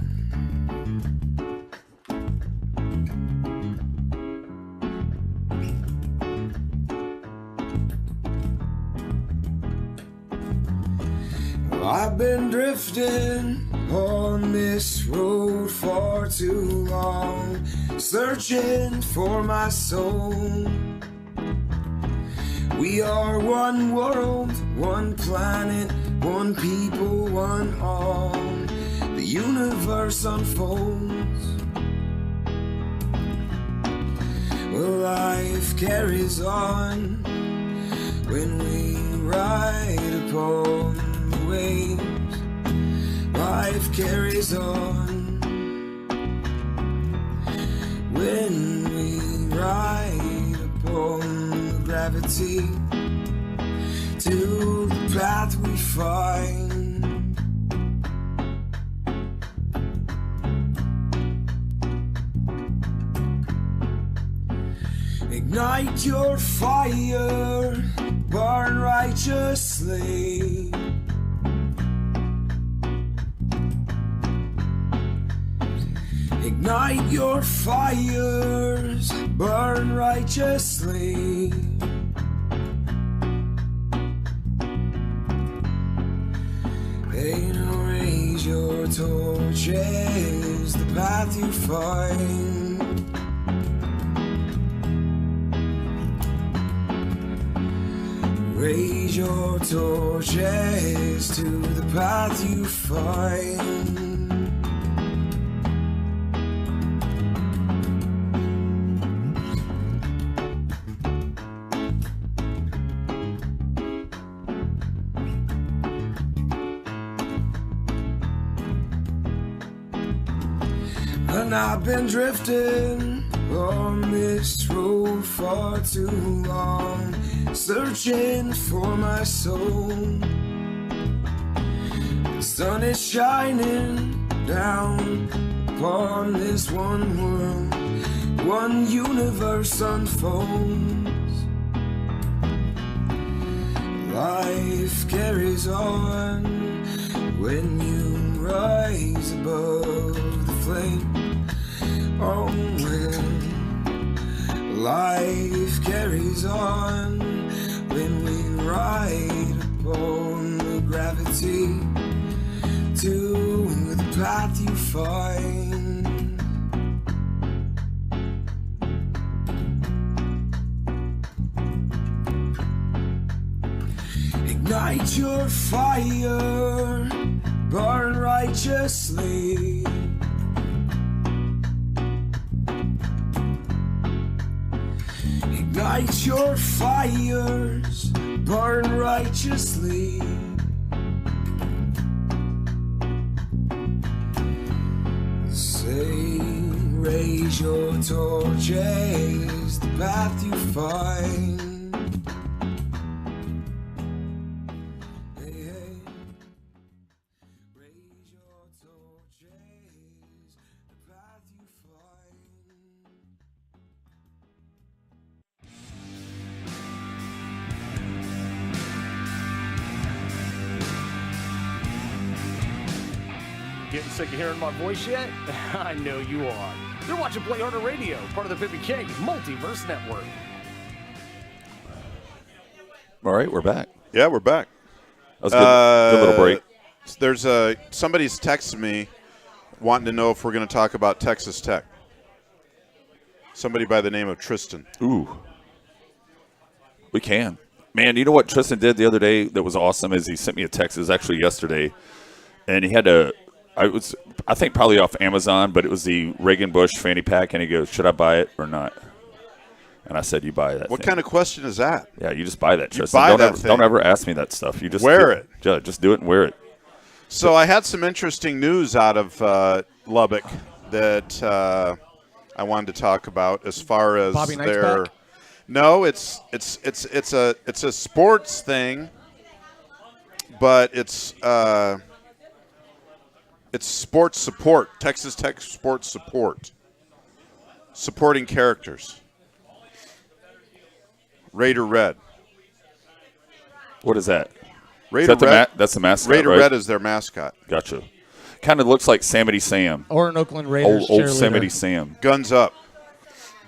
I've been drifting on this road for too long, searching for my soul. We are one world, one planet, one people, one all. The universe unfolds. Well, life carries on when we ride upon the waves. Life carries on when we ride upon the gravity to the path we find. Ignite your fire, burn righteously. Ignite your fires, burn righteously. Hey, now raise your torches, the path you find. Raise your torches to the path you find. And I've been drifting on this road for too long, searching for my soul. The sun is shining down upon this one world, one universe unfolds. Life carries on when you rise above the flame. Oh, when life carries on when we ride upon the gravity to the path you find. Ignite your fire, burn righteously. Ignite your fires, burn righteously. Say, raise your torches, the path you find. Hey, hey. Raise your torches, the path you find. Getting sick of hearing my voice yet? I know you are. You're watching Play Harder Radio, part of the Pippy K Multiverse Network. All right, we're back. Yeah, we're back. That was a good little break. There's somebody's texted me wanting to know if we're going to talk about Texas Tech. Somebody by the name of Tristan. Ooh. We can. Man, you know what Tristan did the other day that was awesome is he sent me a text. It was actually yesterday. And he had I think probably off Amazon, but it was the Reagan Bush fanny pack. And he goes, should I buy it or not? And I said, you buy that What thing. kind of question is that? Yeah, you just buy that, Tristan. buy that thing. Don't ever ask me that stuff. You just Wear it. Yeah, just do it and wear it. So I had some interesting news out of Lubbock that I wanted to talk about as far as Bobby Knight's their. back? No, it's a sports thing, but it's It's sports support. Texas Tech sports support. Supporting characters. Raider Red. What is that? Raider Is that Red. that's the mascot, Raider right? Red is their mascot. Gotcha. Kind of looks like Samity Sam. Or an Oakland Raiders Old cheerleader. Samity Sam. Guns up.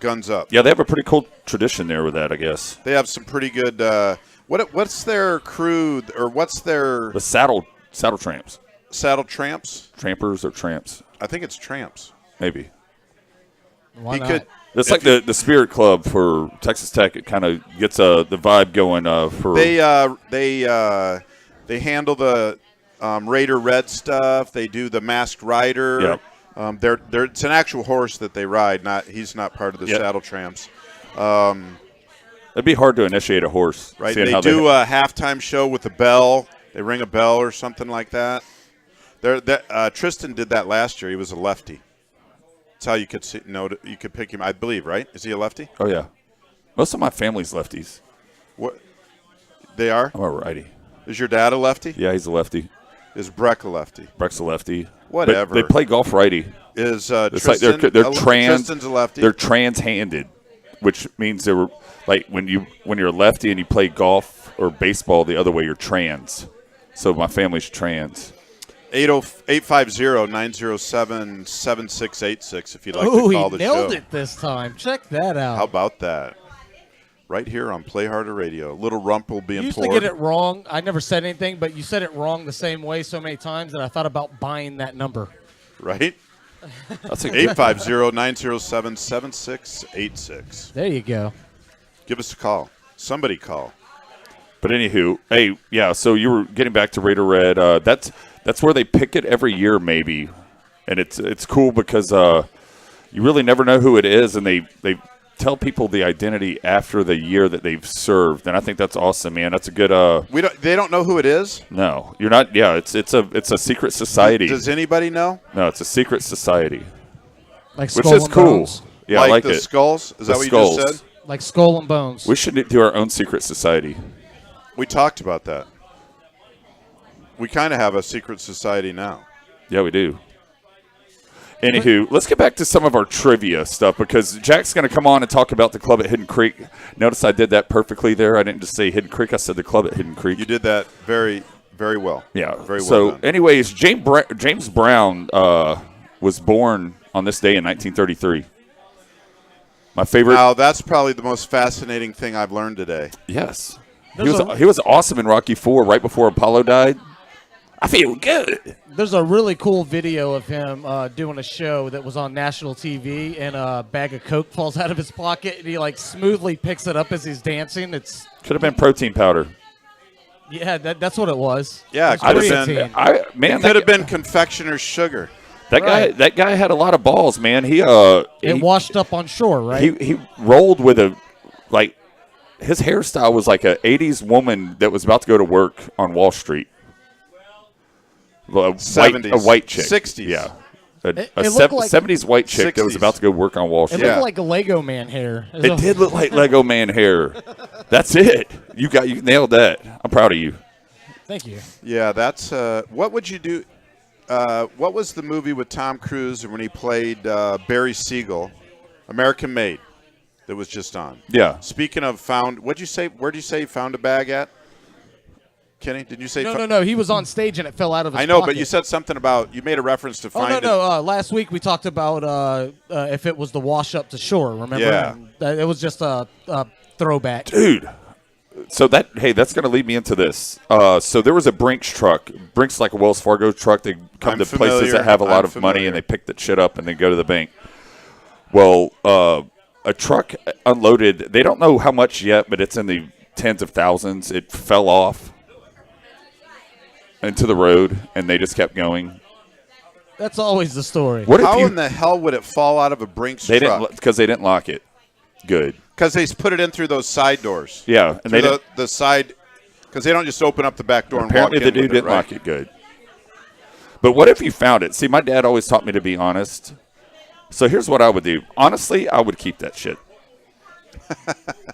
Guns up. Yeah, they have a pretty cool tradition there with that, I guess. They have some pretty good. What's their crew or what's their The saddle tramps. saddle tramps? Trampers or tramps, I think it's tramps. maybe. Why He not? could. It's like the Spirit Club for Texas Tech. It kind of gets the vibe going for. They handle the Raider Red stuff. They do the Masked Rider. Yep. It's an actual horse that they ride. He's not part of the Yep. saddle tramps. It'd be hard to initiate a horse. Right? seeing They how do a halftime show with a bell. They ring a bell or something like that. Tristan did that last year. He was a lefty. That's how you could you could pick him. I believe, right? Is he a lefty? Oh yeah, most of my family's lefties. What? They are. I'm a righty. Is your dad a lefty? Yeah, he's a lefty. Is Breck a lefty? Breck's a lefty. Whatever. But they play golf righty. Is It's Tristan? like they're trans. Tristan's a lefty. They're trans-handed, which means they were like when you're a lefty and you play golf or baseball the other way, you're trans. So my family's trans. 850-907-7686 if you'd like Ooh, to call he the show. nailed it this time. Check that out. How about that? Right here on Play Harder Radio. Little Rumple being You used poured. to get it wrong. I never said anything, but you said it wrong the same way so many times that I thought about buying that number. Right? That's a 850-907-7686. There you go. Give us a call. Somebody call. But anywho, hey, yeah. So you were getting back to Raider Red. That's where they pick it every year, maybe, and it's cool because you really never know who it is, and they tell people the identity after the year that they've served, and I think that's awesome, man. That's a good. They don't know who it is? No, you're not. Yeah, it's a secret society. Does anybody know? No, it's a secret society, Like which Skull is and cool. Bones. Yeah, I like the it. skulls? Is The that what skulls. you just said? Like Skull and Bones. We should do our own secret society. We talked about that. We kind of have a secret society now. Yeah, we do. Anywho, let's get back to some of our trivia stuff because Jack's going to come on and talk about the club at Hidden Creek. Notice I did that perfectly there. I didn't just say Hidden Creek. I said the club at Hidden Creek. You did that very, very well. Yeah. Very well So, done. anyways, James Brown was born on this day in 1933. My favorite. Now, that's probably the most fascinating thing I've learned today. Yes. There's He was awesome in Rocky IV right before Apollo died. I feel good. There's a really cool video of him doing a show that was on national TV, and a bag of Coke falls out of his pocket, and he like smoothly picks it up as he's dancing. It's Could have been protein powder. that's what it was. Yeah, It was it could have creatine. been. It could have been confectioner's sugar. Right. That guy had a lot of balls, man. He washed up on shore, right? he rolled with his hairstyle was like a 80s woman that was about to go to work on Wall Street. A 70s. white chick. 60s. Yeah. It looked like- 70s white chick that was 60s. about to go work on Wall It Street. Yeah. looked like a Lego man hair. It did look like Lego Man hair. That's it. You nailed that. I'm proud of you. Thank you. Yeah, that's what would you do? What was the movie with Tom Cruise when he played Barry Siegel, American Made, that was just on? Yeah. Speaking of found, what'd you say? Where'd you say you found a bag at? Kenny, did you say? No. He was on stage and it fell out of his I know, pocket. but you said something about you made a reference to Oh, find no. Last week we talked about if it was the wash up to shore, remember? Yeah. And, it was just a throwback. Dude. So that's going to lead me into this. So there was a Brinks truck. Brinks like a Wells Fargo truck. They come I'm to places familiar. that have a lot I'm of money familiar. and they pick that shit up and then go to the bank. Well, a truck unloaded. They don't know how much yet, but it's in the tens of thousands. It fell off into the road and they just kept going. That's always the story. What if How you? in the hell would it fall out of a Brinks They truck? didn't because they didn't lock it. Good. Because they put it in through those side doors. Yeah, and Through they didn't. the side, because they don't just open up the back door and Apparently, walk the in dude with it, didn't right? lock it good. But what if you found it? See, my dad always taught me to be honest. So here's what I would do. Honestly, I would keep that shit.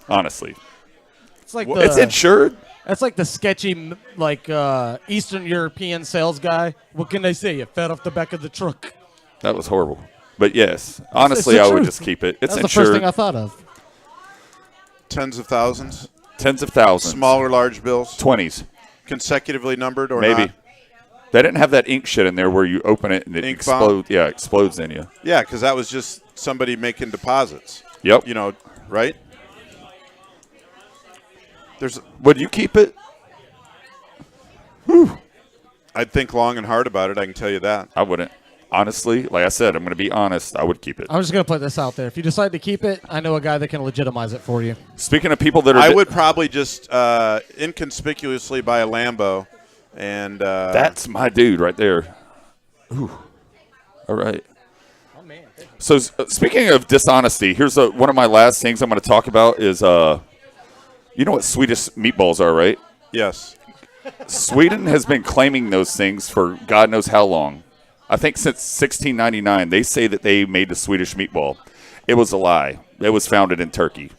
Honestly, It's like it's insured. That's like the sketchy, Eastern European sales guy. What can I say? You fed off the back of the truck. That was horrible. But yes, honestly, the I would truth. just keep it. It's That's the first thing insured. I thought of. Tens of thousands, Tens of thousands. small or large bills, 20s. consecutively numbered or Maybe. not? They didn't have that ink shit in there where you open it and it Ink explodes. Yeah, explodes in you. Yeah, because that was just somebody making deposits. Yep. You know, right? Would you keep it? I'd think long and hard about it. I can tell you that. I wouldn't. Honestly, like I said, I'm going to be honest. I would keep it. I'm just going to put this out there. If you decide to keep it, I know a guy that can legitimize it for you. Speaking of people that are, I would probably just inconspicuously buy a Lambo, and That's my dude right there. Ooh. All right. So speaking of dishonesty, here's one of my last things I'm going to talk about is, you know what Swedish meatballs are, right? yes, Sweden has been claiming those things for God knows how long. I think since 1699, they say that they made the Swedish meatball. It was a lie. It was founded in Turkey.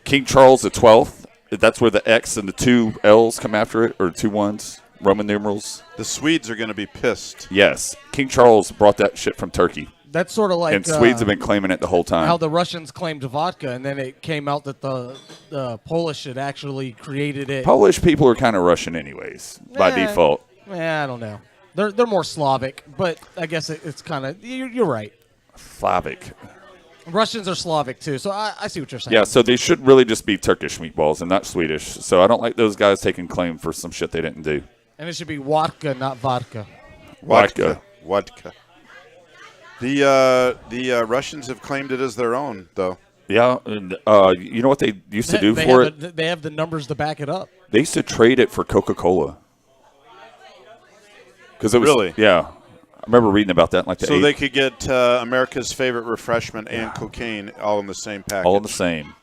King Charles XII, that's where the X and the two L's come after it, or two ones, Roman numerals. the Swedes are going to be pissed. Yes, King Charles brought that shit from Turkey. That's sort of like And Swedes have been claiming it the whole time. how the Russians claimed vodka, and then it came out that the Polish had actually created it. Polish people are kind of Russian anyways, by Eh. default. I don't know. They're more Slavic, but I guess it's kind of you're right. Slavic. Russians are Slavic too, so I see what you're saying. Yeah, so they should really just be Turkish meatballs and not Swedish. So I don't like those guys taking claim for some shit they didn't do. And it should be vodka, not vodka. Vodka. Vodka. The Russians have claimed it as their own, though. Yeah, and you know what they used to do They for have it? they have the numbers to back it up. They used to trade it for Coca-Cola. Because it was, Really? Yeah. I remember reading about that in like the So they could get America's favorite refreshment and cocaine all in the same package. all the same.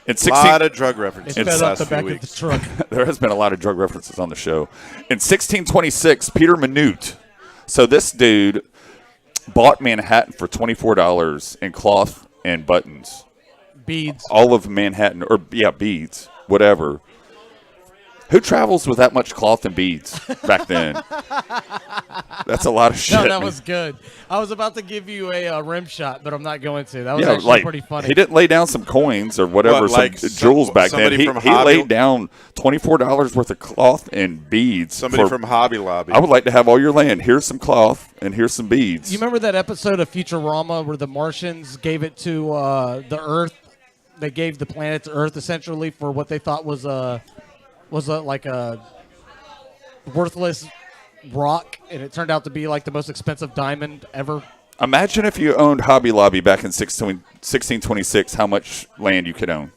In A 16, lot of drug references It's in fed the up last the few back of weeks. the truck. there has been a lot of drug references on the show. In 1626, Peter Minute. So this dude bought Manhattan for $24 in cloth and buttons. Beads. All of Manhattan, or beads, whatever. Who travels with that much cloth and beads back then? That's a lot of shit. No, that man. was good. I was about to give you a rim shot, but I'm not going to. That was Yeah, actually like pretty funny. he didn't lay down some coins or whatever, What, like some jewels back then. somebody He from Hobby- laid down $24 worth of cloth and beads. Somebody from Hobby Lobby. I would like to have all your land. Here's some cloth and here's some beads. You remember that episode of Futurama where the Martians gave it to the Earth? They gave the planet to Earth essentially for what they thought was like a worthless rock, and it turned out to be like the most expensive diamond ever. Imagine if you owned Hobby Lobby back in 1626, how much land you could own.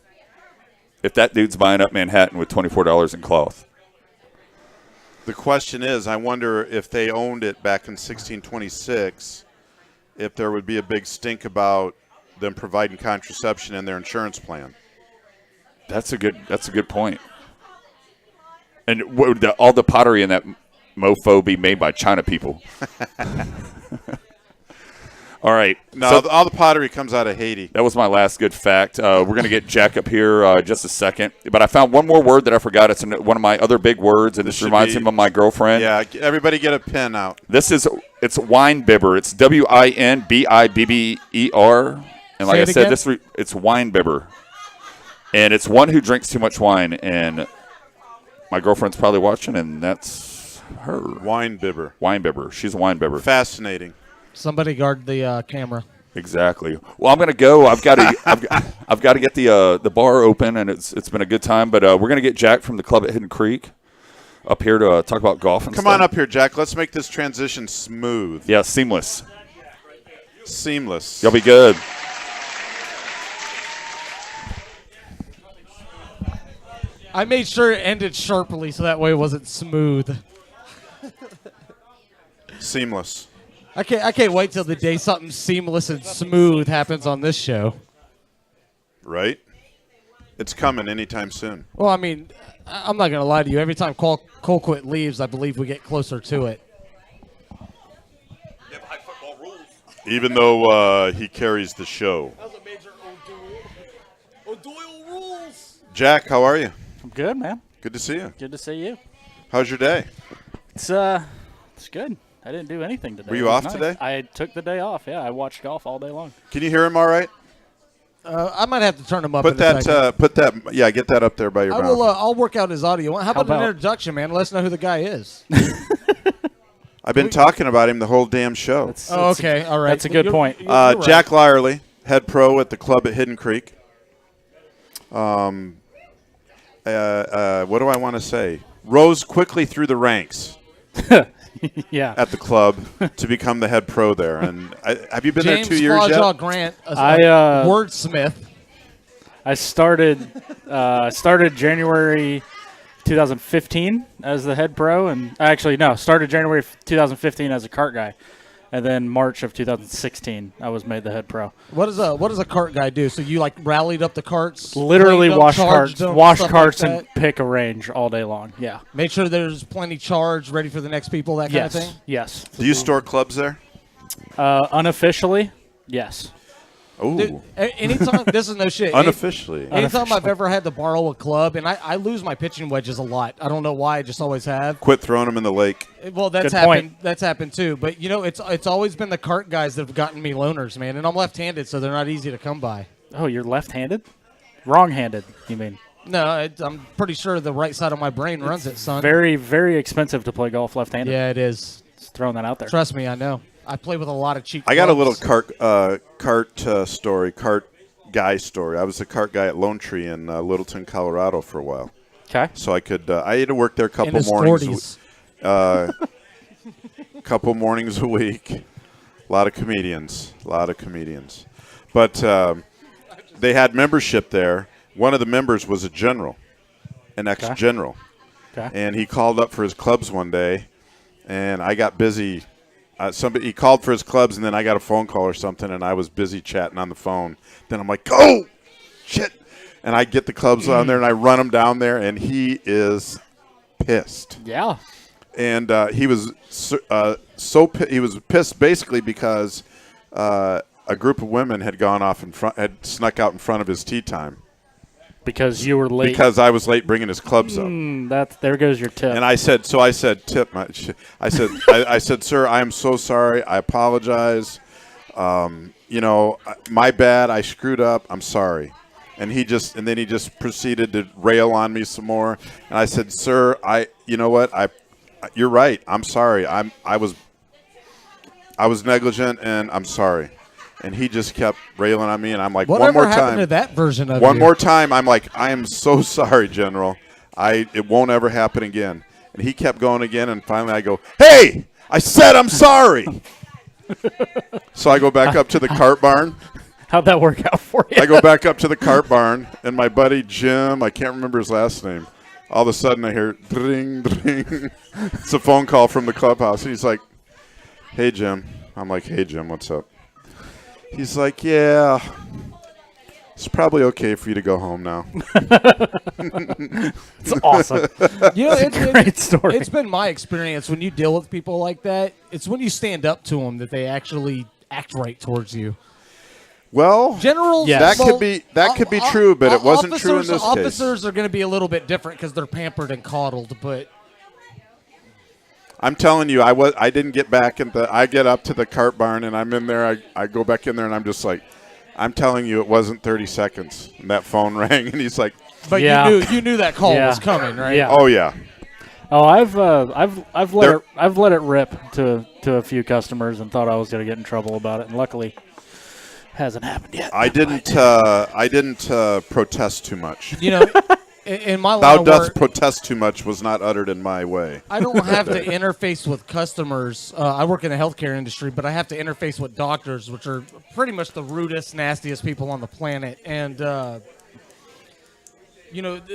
If that dude's buying up Manhattan with $24 in cloth. The question is, I wonder if they owned it back in 1626, if there would be a big stink about them providing contraception in their insurance plan. That's a good point. And would all the pottery in that mofo be made by China people? All right. No, So all the pottery comes out of Haiti. that was my last good fact. We're going to get Jack up here just a second. But I found one more word that I forgot. It's one of my other big words, and this should reminds be- him of my girlfriend. Yeah, everybody get a pen out. It's Weinbibber. It's Winbibber. And like Say I it said, again? it's Weinbibber. And it's one who drinks too much wine. And my girlfriend's probably watching, and that's her. Weinbibber. Weinbibber. She's a Weinbibber. Fascinating. Somebody guard the camera. Exactly. Well, I'm gonna go. I've got to get the bar open, and it's been a good time. But we're gonna get Jack from the club at Hidden Creek up here to talk about golf and Come stuff. on up here, Jack. Let's make this transition smooth. Yeah, seamless. Seamless. You'll be good. I made sure it ended sharply so that way it wasn't smooth. Seamless. I can't wait till the day something seamless and smooth happens on this show. Right? It's coming anytime soon. Well, I mean, I'm not going to lie to you. Every time Colquitt leaves, I believe we get closer to it. Even though he carries the show. O'Doyle rules. Jack, how are you? I'm good, man. Good to see you. Good to see you. How's your day? It's good. I didn't do anything today. Were you It was off nice. today? I took the day off. Yeah, I watched golf all day long. Can you hear him all right? I might have to turn him up. Put in a second. that. Yeah, get that up there by your I mouth. will. I'll work out his audio. How about an about- introduction, man? Let us know who the guy is. I've been talking about him the whole damn show. That's Okay, all right. That's a good You're- point. you're right. Jack Lyerly, head pro at the club at Hidden Creek. What do I want to say? Rose quickly through the ranks Yeah. at the club to become the head pro there. And have you been James there 2 years Flajaw yet? Grant, a wordsmith. I started January 2015 as the head pro, and actually no, started January 2015 as a cart guy, and then March of 2016 I was made the head pro. What does a cart guy do? So you like rallied up the carts, Literally cleaned up, wash charged carts, them, wash stuff carts, like and that? pick a range all day long. Yeah. Make sure there's plenty charged, ready for the next people. That kind Yes. of thing. Yes. Do you store clubs there? Unofficially, yes. Oh, Dude, anytime this is no shit. unofficially. Anytime I've ever had to borrow a club, and I lose my pitching wedges a lot. I don't know why. I just always have. Quit throwing them in the lake. Well, that's Good happened. point. That's happened too. But it's always been the cart guys that have gotten me loaners, man. And I'm left-handed, so they're not easy to come by. Oh, you're left-handed? Wrong-handed, you mean? No, I'm pretty sure the right side of my brain runs it, son. Very, very expensive to play golf left-handed. Yeah, it is. Just throwing that out there. Trust me, I know. I play with a lot of cheap. I got a little clubs. cart guy story. I was a cart guy at Lone Tree in Littleton, Colorado for a while. Okay. So I could I had to work there a in couple his mornings. 40s. Couple mornings a week. A lot of comedians. But they had membership there. One of the members was a general, an ex-general. Okay. And he called up for his clubs one day, and I got busy. He called for his clubs, and then I got a phone call or something, and I was busy chatting on the phone. Then I'm like, oh, shit. And I get the clubs on there, and I run them down there, and he is pissed. Yeah. And he was he was pissed basically because a group of women had gone off in front, had snuck out in front of his tea time Because you were late. because I was late bringing his clubs up. There goes your tip. And I said, tip. I said, sir, I am so sorry. I apologize. My bad. I screwed up. I'm sorry. And then he just proceeded to rail on me some more. And I said, sir, you know what? You're right. I'm sorry. I was negligent, and I'm sorry. And he just kept railing on me, and I'm like, Whatever one more happened time. to that version of One you? more time, I'm like, I am so sorry, General. It won't ever happen again. And he kept going again, and finally I go, hey, I said I'm sorry. So I go back up to the cart barn. How'd that work out for you? I go back up to the cart barn, and my buddy Jim, I can't remember his last name, all of a sudden I hear ding, ding. It's a phone call from the clubhouse. He's like, hey, Jim. I'm like, hey, Jim, what's up? He's like, yeah, it's probably okay for you to go home now. It's awesome. It's a Great story. It's been my experience when you deal with people like that. It's when you stand up to them that they actually act right towards you. Well, Generals, Yes. that could be true, but it wasn't true in this case. Officers are going to be a little bit different because they're pampered and coddled, but I'm telling you, I didn't get back I get up to the cart barn, and I'm in there. I go back in there, and I'm just like, I'm telling you, it wasn't 30 seconds. And that phone rang, and he's like, Yeah. you knew that call Yeah. was coming, right? Yeah. oh yeah. Oh, I've let it rip to a few customers and thought I was going to get in trouble about it, and luckily, hasn't happened yet. I didn't protest too much. You know, in my line Thou of dost work, protest too much was not uttered in my way. I don't have to interface with customers. I work in the healthcare industry, but I have to interface with doctors, which are pretty much the rudest, nastiest people on the planet. And,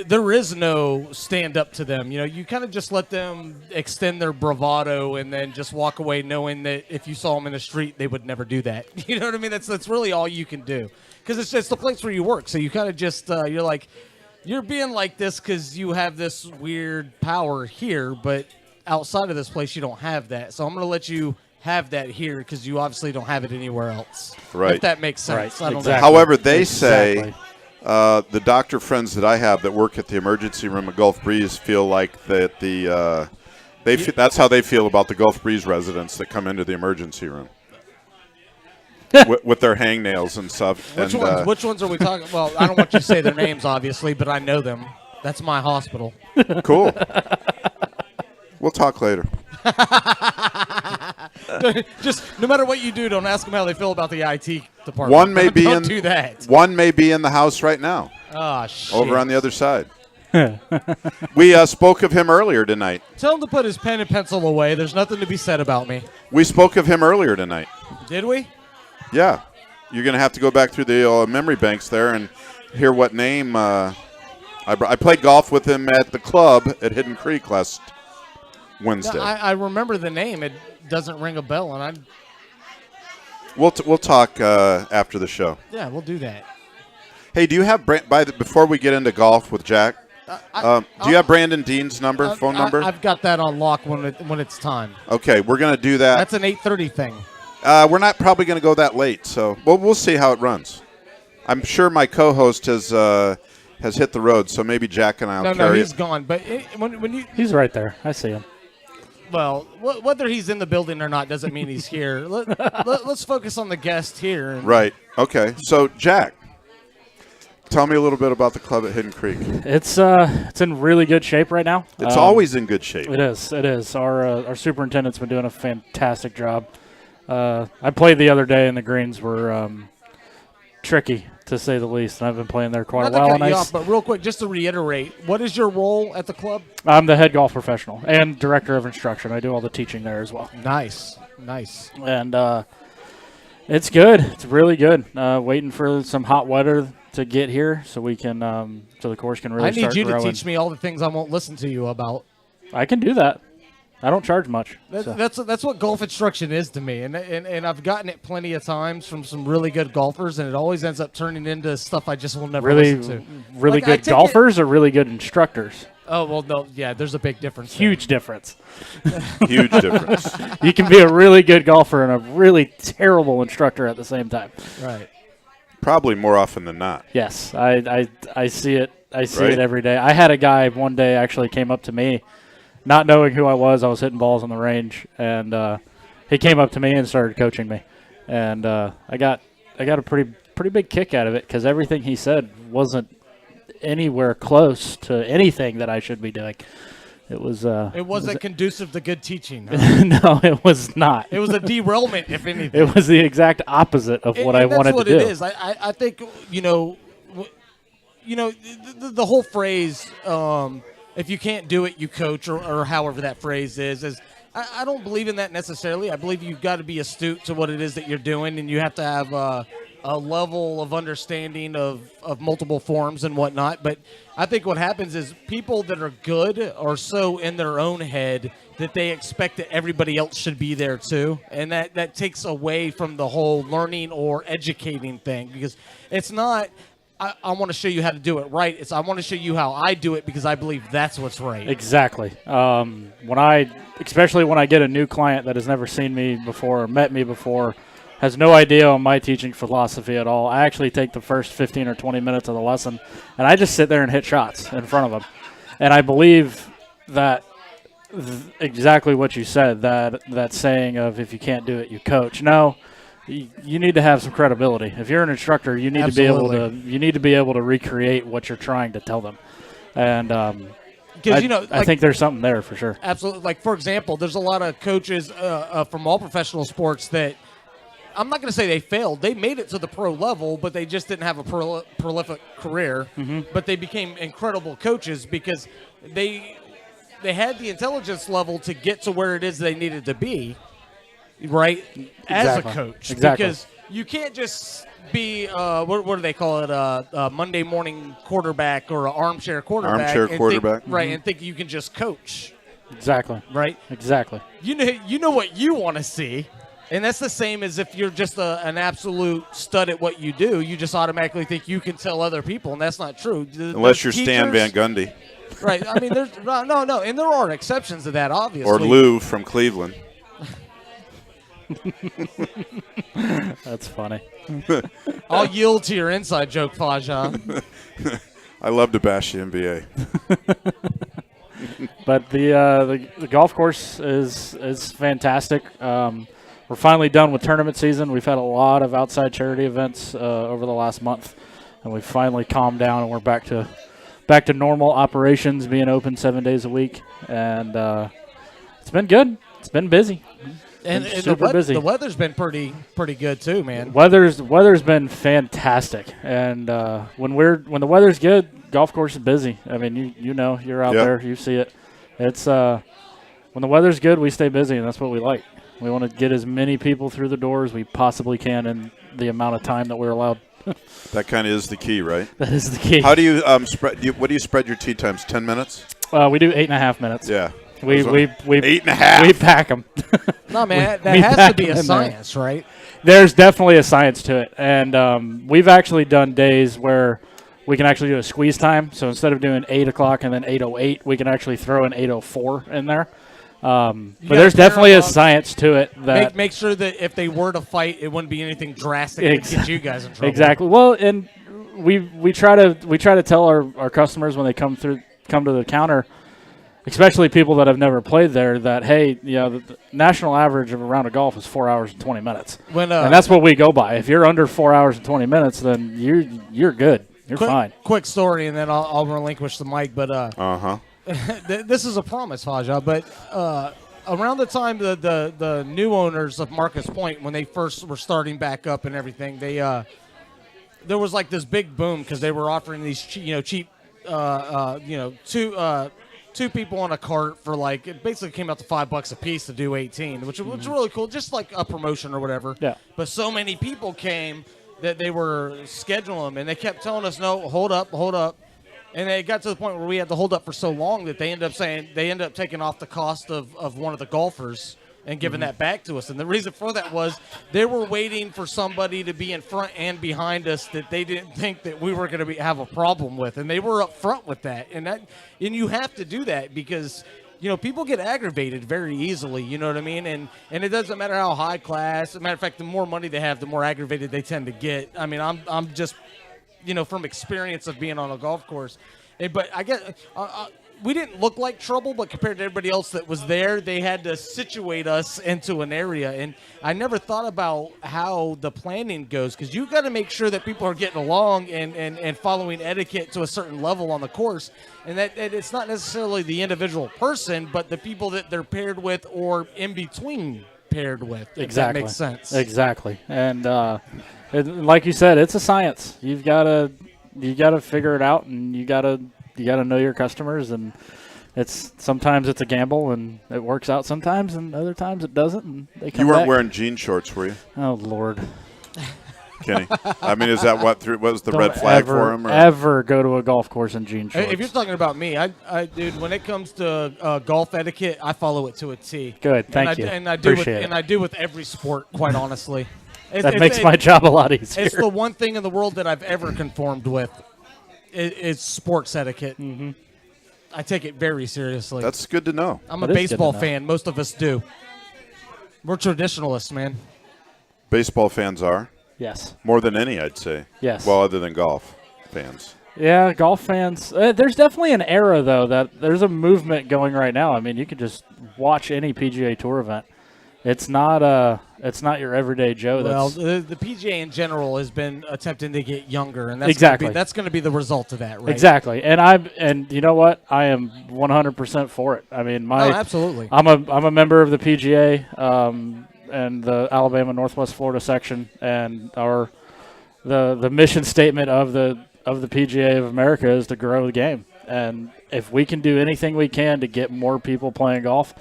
there is no stand up to them. You kind of just let them extend their bravado and then just walk away knowing that if you saw them in the street, they would never do that. You know what I mean? That's really all you can do. Because it's just the place where you work. So you kind of just, you're like, you're being like this because you have this weird power here, but outside of this place, you don't have that. So I'm going to let you have that here because you obviously don't have it anywhere else. Right. If that makes sense. Right, I don't exactly. know. However, they say Exactly. the doctor friends that I have that work at the emergency room at Gulf Breeze feel like that that's how they feel about the Gulf Breeze residents that come into the emergency room with their hangnails and stuff. Which ones are we talking? Well, I don't want you to say their names, obviously, but I know them. That's my hospital. Cool. We'll talk later. Just no matter what you do, don't ask them how they feel about the IT department. One may be don't do that. One may be in the house right now. Oh, shit. Over on the other side. We spoke of him earlier tonight. Tell him to put his pen and pencil away. There's nothing to be said about me. We spoke of him earlier tonight. Did we? Yeah. You're going to have to go back through the memory banks there and hear what name. I played golf with him at the club at Hidden Creek last Wednesday. No, I remember the name. It doesn't ring a bell, and We'll talk after the show. Yeah, we'll do that. Hey, do you have before we get into golf with Jack? Do you have Brandon Dean's phone number? I've got that on lock when it's time. Okay, we're gonna do that. That's an 8:30 thing. We're not probably gonna go that late, so we'll see how it runs. I'm sure my co-host has hit the road, so maybe Jack and I'll carry he's gone. But he's right there. I see him. Well, whether he's in the building or not doesn't mean he's here. Let's focus on the guest here. Right. Okay. So, Jack, tell me a little bit about the club at Hidden Creek. It's in really good shape right now. It's always in good shape. It is. It is. Our superintendent's been doing a fantastic job. I played the other day, and the greens were tricky, to say the least, and I've been playing there quite a while. But real quick, just to reiterate, what is your role at the club? I'm the head golf professional and director of instruction. I do all the teaching there as well. Nice. And it's good. It's really good. Waiting for some hot weather to get here so we can so the course can really start growing. I need you to teach me all the things I won't listen to you about. I can do that. I don't charge much. That's what golf instruction is to me, and I've gotten it plenty of times from some really good golfers, and it always ends up turning into stuff I just will never listen to. Really good golfers or really good instructors? Oh, well, no, yeah, there's a big difference. Huge difference. Huge difference. You can be a really good golfer and a really terrible instructor at the same time. Right. Probably more often than not. Yes, I see it. I see it every day. I had a guy one day actually came up to me, not knowing who I was hitting balls on the range, and he came up to me and started coaching me, and I got a pretty big kick out of it because everything he said wasn't anywhere close to anything that I should be doing. It wasn't conducive to good teaching. Huh? No, it was not. It was a derailment, if anything. It was the exact opposite of what I wanted to do. That's what it is. I think the whole phrase. If you can't do it, you coach, or however that phrase is I don't believe in that necessarily. I believe you've got to be astute to what it is that you're doing, and you have to have a level of understanding of multiple forms and whatnot. But I think what happens is people that are good are so in their own head that they expect that everybody else should be there too, and that takes away from the whole learning or educating thing, because it's not – I want to show you how to do it right. I want to show you how I do it because I believe that's what's right. Exactly. Especially when I get a new client that has never seen me before or met me before, has no idea on my teaching philosophy at all, I actually take the first 15 or 20 minutes of the lesson, and I just sit there and hit shots in front of them. And I believe that exactly what you said, that saying of if you can't do it, you coach. No. You need to have some credibility. If you're an instructor, you need to be able to recreate what you're trying to tell them. And I think there's something there for sure. Absolutely. Like, for example, there's a lot of coaches from all professional sports that I'm not going to say they failed. They made it to the pro level, but they just didn't have a prolific career. Mm-hmm. But they became incredible coaches because they had the intelligence level to get to where it is they needed to be. Right, as a coach, because you can't just be what do they call it? A Monday morning quarterback or an armchair quarterback. And think you can just coach. Exactly. Right. Exactly. You know what you want to see, and that's the same as if you're just an absolute stud at what you do. You just automatically think you can tell other people, and that's not true. Unless you're Stan Van Gundy. Right. I mean, there's no, and there are exceptions to that, obviously. Or Lou from Cleveland. That's funny. I'll yield to your inside joke, Faja. I love to bash the NBA. But the golf course is fantastic. We're finally done with tournament season. We've had a lot of outside charity events over the last month, and we've finally calmed down, and we're back to normal operations, being open 7 days a week, and it's been good. It's been busy. And super busy. The weather's been pretty good too, man. Weather's been fantastic, and when the weather's good, golf course is busy. I mean, you know, you're out there, you see it. It's when the weather's good, we stay busy, and that's what we like. We want to get as many people through the door as we possibly can in the amount of time that we're allowed. That kind of is the key, right? That is the key. How do you spread? What do you spread your tee times? 10 minutes? We do 8.5 minutes. Yeah. We 8.5. We pack them. No, man, that we has to pack be a them in science, right? There's definitely a science to it, and we've actually done days where we can actually do a squeeze time. So instead of doing 8 o'clock and then 8:08, we can actually throw an 8:04 in there. But there's definitely a science to it. That make sure that if they were to fight, it wouldn't be anything drastic that gets you guys in trouble. Exactly. Well, and we try to tell our customers when they come to the counter, especially people that have never played there, that hey, you know, the national average of a round of golf is 4 hours and 20 minutes, and that's what we go by. If you're under 4 hours and 20 minutes, then you're good. You're fine. Quick story, and then I'll relinquish the mic. But this is a promise, Faja. But around the time the new owners of Marcus Point, when they first were starting back up and everything, they there was like this big boom because they were offering these cheap two people on a cart for like, it basically came out to $5 a piece to do 18, which was really cool, just like a promotion or whatever. Yeah. But so many people came that they were scheduling them, and they kept telling us, no, hold up. And it got to the point where we had to hold up for so long that they ended up taking off the cost of one of the golfers and giving that back to us. And the reason for that was they were waiting for somebody to be in front and behind us that they didn't think that we were going to have a problem with. And they were up front with that. And you have to do that because, you know, people get aggravated very easily, you know what I mean? And it doesn't matter how high class. As a matter of fact, the more money they have, the more aggravated they tend to get. I mean, I'm just, you know, from experience of being on a golf course. But I guess we didn't look like trouble, but compared to everybody else that was there, they had to situate us into an area. And I never thought about how the planning goes, because you got to make sure that people are getting along and following etiquette to a certain level on the course. And that it's not necessarily the individual person, but the people that they're paired with or in between paired with. If Exactly. that makes sense. Exactly. And like you said, it's a science. You've got to figure it out, and you got to know your customers, and sometimes it's a gamble, and it works out sometimes, and other times it doesn't, and they come You weren't back. wearing jean shorts, were you, Oh Lord! Kenny? I mean, is that what was the Don't red flag ever, for him? Or? Ever go to a golf course in jean shorts? If you're talking about me, dude, when it comes to golf etiquette, I follow it to a T. Good, thank you. And I do Appreciate it. and I do with every sport, quite honestly. That makes my job a lot easier. It's the one thing in the world that I've ever conformed with. It's sports etiquette. Mm-hmm. I take it very seriously. That's good to know. I'm a That is good to baseball know. fan. Most of us do. We're traditionalists, man. Baseball fans are Yes. more than any, I'd say. Yes. Well, other than golf fans. Yeah, golf fans. There's definitely an era, though, that there's a movement going right now. I mean, you can just watch any PGA Tour event. It's not your everyday Joe. Well, That's the PGA in general has been attempting to get younger, and Exactly. that's going to be the result of that, right? exactly. And you know what? I am 100% for it. I mean, absolutely. I'm a member of the PGA and the Alabama Northwest Florida section, and the mission statement of the PGA of America is to grow the game. And if we can do anything we can to get more people playing golf,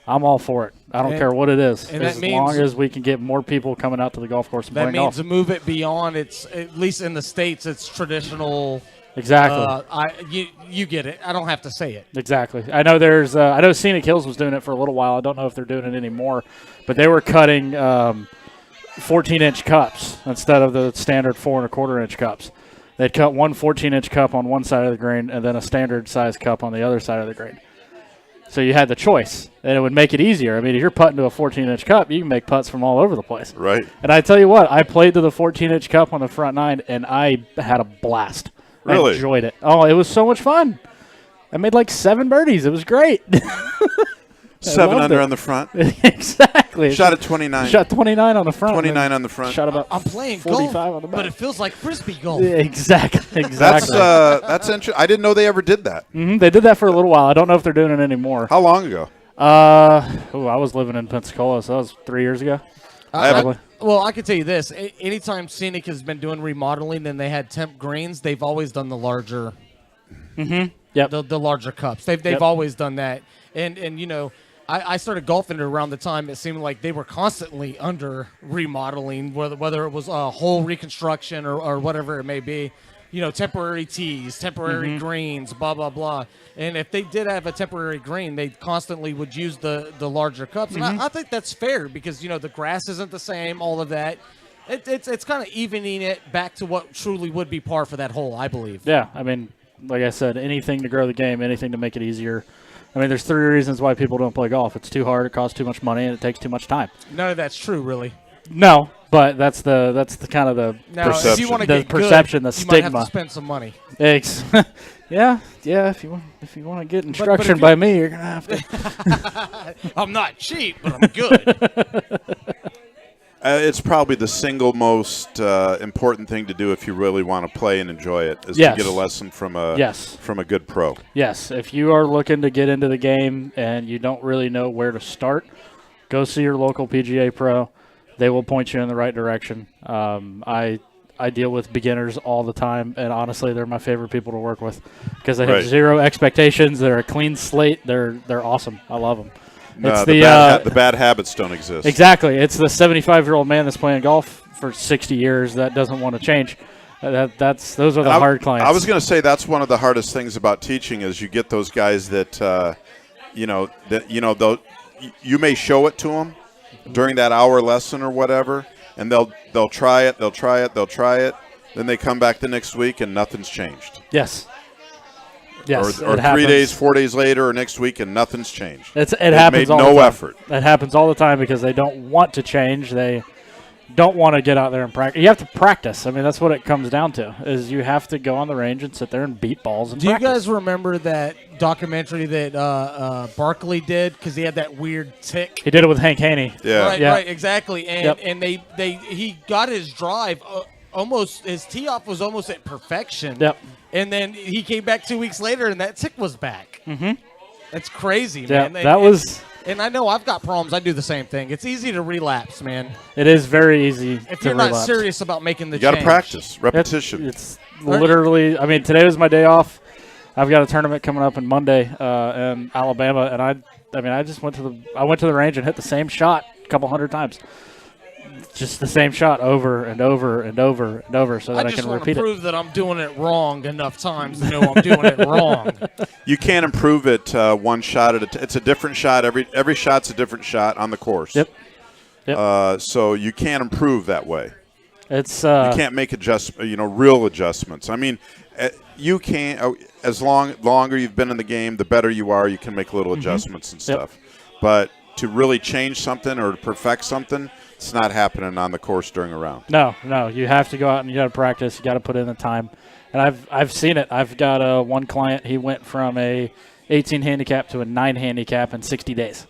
I'm all for it. I don't care what it is, and that as means- long as we can get more people coming out to the golf course and That playing means golf. to move it beyond its, at least in the States, it's traditional. Exactly. You get it. I don't have to say it. Exactly. I know I know Scenic Hills was doing it for a little while. I don't know if they're doing it anymore, but they were cutting 14-inch cups instead of the standard 4 1/4-inch cups. They'd cut one 14-inch cup on one side of the green and then a standard size cup on the other side of the green. So you had the choice, and it would make it easier. I mean, if you're putting to a 14-inch cup, you can make putts from all over the place. Right. And I tell you what, I played to the 14-inch cup on the front nine, and I had a blast. Really? I enjoyed it. Oh, it was so much fun. I made like 7 birdies. It was great. 7 loved under it. on the front. Exactly. Shot at 29. Shot 29 on the front. 29 on the front. Shot about I'm playing 45 golf, on the back. but it feels like frisbee golf. Exactly. That's interesting. I didn't know they ever did that. They did that for a little while. I don't know if they're doing it anymore. How long ago? I was living in Pensacola, so that was 3 years ago. I haven't- Probably. Well, I can tell you this: anytime Scenic has been doing remodeling and they had temp greens, they've always done the larger, Yep. the larger cups. They've Yep. always done that. And you know, I started golfing around the time it seemed like they were constantly under remodeling, whether it was a whole reconstruction or whatever it may be. You know, temporary tees, temporary greens, blah blah blah. And if they did have a temporary green, they constantly would use the larger cups. And I think that's fair because you know the grass isn't the same, all of that. It's kind of evening it back to what truly would be par for that hole, I believe. Yeah, I mean, like I said, anything to grow the game, anything to make it easier. I mean, there's 3 reasons why people don't play golf. It's too hard, it costs too much money, and it takes too much time. None of that's true, really. No, but that's the kind of the Now, if Perception. you want to The get perception, good, the you might have stigma. to spend some money. yeah. If you want to get but instruction if by me, you're gonna have to. I'm not cheap, but I'm good. It's probably the single most important thing to do if you really want to play and enjoy it is Yes. to get a lesson from a Yes. from a good pro. Yes, if you are looking to get into the game and you don't really know where to start, go see your local PGA pro. They will point you in the right direction. I deal with beginners all the time, and honestly, they're my favorite people to work with because they have Right. zero expectations. They're a clean slate. They're awesome. I love them. No, the bad habits don't exist. Exactly. It's the 75-year-old man that's playing golf for 60 years that doesn't want to change. Those are the hard clients. I was going to say that's one of the hardest things about teaching is you get those guys that you may show it to them during that hour lesson or whatever, and they'll try it, then they come back the next week and nothing's changed. Yes. Yes. Or it 3 happens. days, 4 days later, or next week, and nothing's changed. It They've happens made all no the time. effort. That happens all the time because they don't want to change. They don't want to get out there and practice. You have to practice. I mean, that's what it comes down to, is you have to go on the range and sit there and beat balls and Do you practice. guys remember that documentary that Barkley did because he had that weird tick? He did it with Hank Haney. Yeah. Right, Yeah. right, exactly. And Yep. and he got his drive almost, his tee off was almost at perfection. Yep. And then he came back 2 weeks later, and that tick was back. Mm-hmm. That's crazy, Yeah, man. that was And I know I've got problems. I do the same thing. It's easy to relapse, man. It is very easy If to you're not relapse. serious about making the You got to change. practice, repetition. It's literally. I mean, today was my day off. I've got a tournament coming up on Monday in Alabama, and I just went to the range and hit the same shot a couple hundred times. Just the same shot over and over and over and over, so that I just can want to repeat it. prove that I'm doing it wrong enough times to know I'm doing it wrong. You can't improve it one shot at a it's a different shot. Every shot's a different shot on the course. Yep. So you can't improve that way. It's You can't make real adjustments. I mean, you can't. As longer you've been in the game, the better you are. You can make little adjustments and Yep. stuff. But to really change something or to perfect something, it's not happening on the course during a round. No. You have to go out and you got to practice. You got to put in the time. And I've seen it. I've got one client. He went from a 18 handicap to a 9 handicap in 60 days.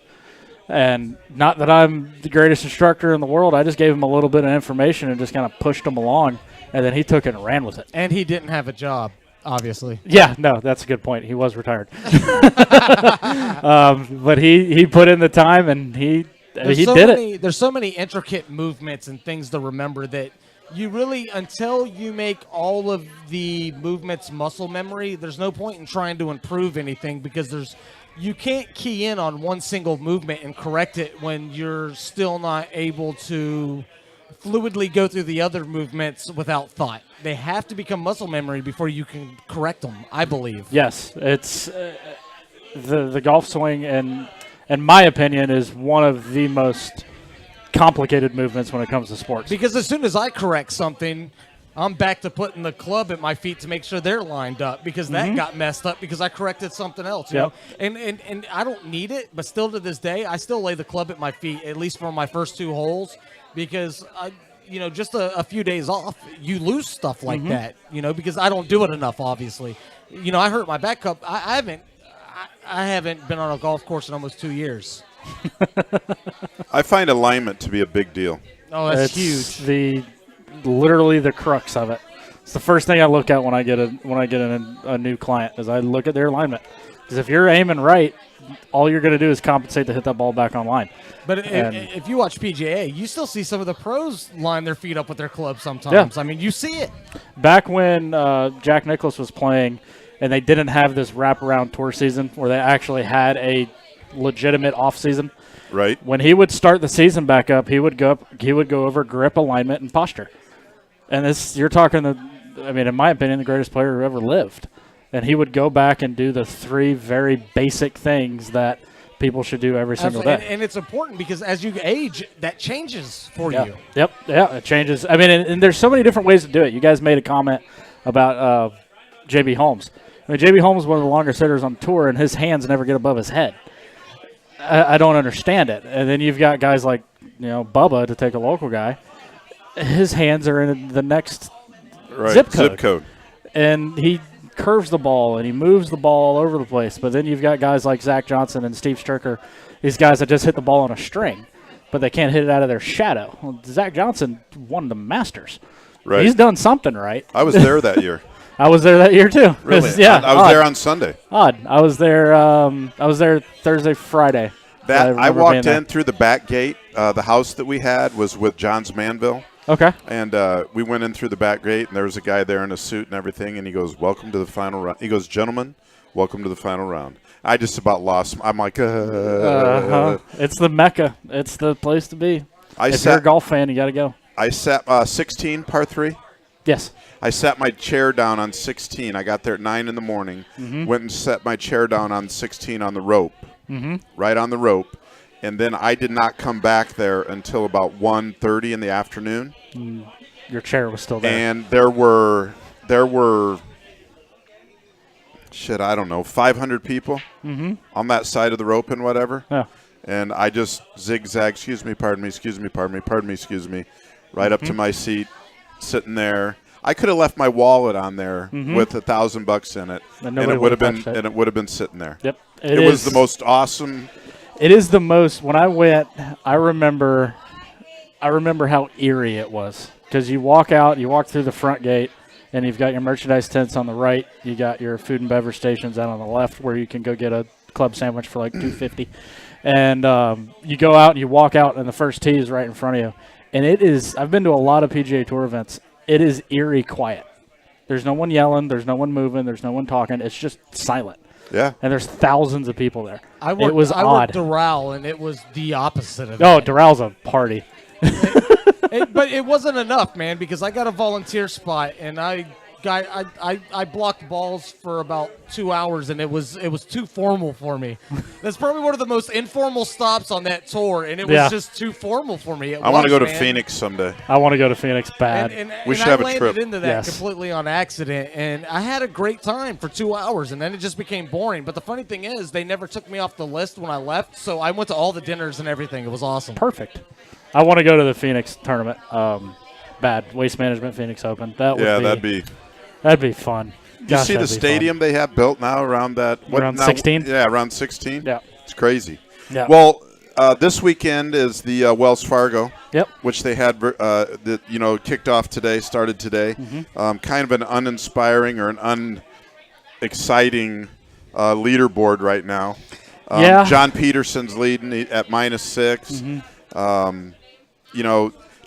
And not that I'm the greatest instructor in the world. I just gave him a little bit of information and just kind of pushed him along. And then he took it and ran with it. And he didn't have a job, obviously. Yeah, no, that's a good point. He was retired. But he put in the time and he did it. There's so many intricate movements and things to remember that you really, until you make all of the movements muscle memory, there's no point in trying to improve anything because you can't key in on one single movement and correct it when you're still not able to fluidly go through the other movements without thought. They have to become muscle memory before you can correct them, I believe. Yes, it's the golf swing, and in my opinion, is one of the most complicated movements when it comes to sports. Because as soon as I correct something, I'm back to putting the club at my feet to make sure they're lined up because that got messed up because I corrected something else. You know? And I don't need it, but still to this day, I still lay the club at my feet, at least for my first 2 holes, because just a few days off, you lose stuff like that, because I don't do it enough, obviously. I hurt my back cup. I haven't been on a golf course in almost 2 years. I find alignment to be a big deal. Oh, that's It's huge. Literally the crux of it. It's the first thing I look at when I get a new client is I look at their alignment. Because if you're aiming right, all you're going to do is compensate to hit that ball back on line. But if you watch PGA, you still see some of the pros line their feet up with their clubs sometimes. Yeah. I mean, you see it. Back when Jack Nicklaus was playing and they didn't have this wraparound tour season where they actually had a legitimate off season, Right. when he would start the season back up, he would go over grip, alignment, and posture. And you're talking in my opinion, the greatest player who ever lived. And he would go back and do the 3 very basic things that people should do every single day. And it's important because as you age, that changes for Yeah. you. Yep. Yeah, it changes. I mean, and there's so many different ways to do it. You guys made a comment about J.B. Holmes. I mean, J.B. Holmes is one of the longest hitters on tour, and his hands never get above his head. I don't understand it. And then you've got guys like, Bubba, to take a local guy. His hands are in the next Right. zip code. Zip code. And he curves the ball and he moves the ball all over the place. But then you've got guys like Zach Johnson and Steve Stricker, these guys that just hit the ball on a string, but they can't hit it out of their shadow. Well, Zach Johnson won the Masters. Right. He's done something right. I was there that year. I was there that year too. Really? Yeah, I was there on Sunday. Odd. I was there Thursday, Friday. I remember walked being there. in through the back gate. The house that we had was with Johns Manville. Okay. And we went in through the back gate, and there was a guy there in a suit and everything, and he goes, "Welcome to the final round." He goes, "Gentlemen, welcome to the final round." I just about lost. I'm like, It's the Mecca. It's the place to be. If you're a golf fan, you got to go. I sat 16, par 3. Yes. I sat my chair down on 16. I got there at 9 in the morning, went and set my chair down on 16 on the rope, right on the rope. And then I did not come back there until about 1:30 in the afternoon. Your chair was still there. And there were I don't know, 500 people on that side of the rope and whatever. Yeah. And I just zigzag, excuse me, right up to my seat, sitting there. I could have left my wallet on there with $1,000 in it, and it would have been sitting there. Yep. It was the most awesome. It is the most. When I went, I remember how eerie it was because you walk through the front gate, and you've got your merchandise tents on the right. You got your food and beverage stations out on the left, where you can go get a club sandwich for like $2.50, and you go out and you walk out, and the first tee is right in front of you. And it is. I've been to a lot of PGA Tour events. It is eerie quiet. There's no one yelling. There's no one moving. There's no one talking. It's just silent. Yeah. And there's thousands of people there. I it was I odd. worked Doral, and it was the opposite of Oh, that. Doral's a party. But it wasn't enough, man, because I got a volunteer spot, and I blocked balls for about 2 hours, and it was too formal for me. That's probably one of the most informal stops on that tour, and it was just too formal for me. I want to go to Phoenix someday. I want to go to Phoenix bad. We should I have a landed trip. into that Yes. completely on accident, and I had a great time for 2 hours, and then it just became boring. But the funny thing is, they never took me off the list when I left, so I went to all the dinners and everything. It was awesome. Perfect. I want to go to the Phoenix tournament. Bad Waste Management Phoenix Open. That'd be fun. You see the stadium they have built now around that? Around 16? Yeah, around 16. Yeah. It's crazy. Yeah. Well, this weekend is the Wells Fargo. Yep. Which they had, kicked off today, started today. Kind of an uninspiring or an unexciting leaderboard right now. Yeah. John Peterson's leading at -6.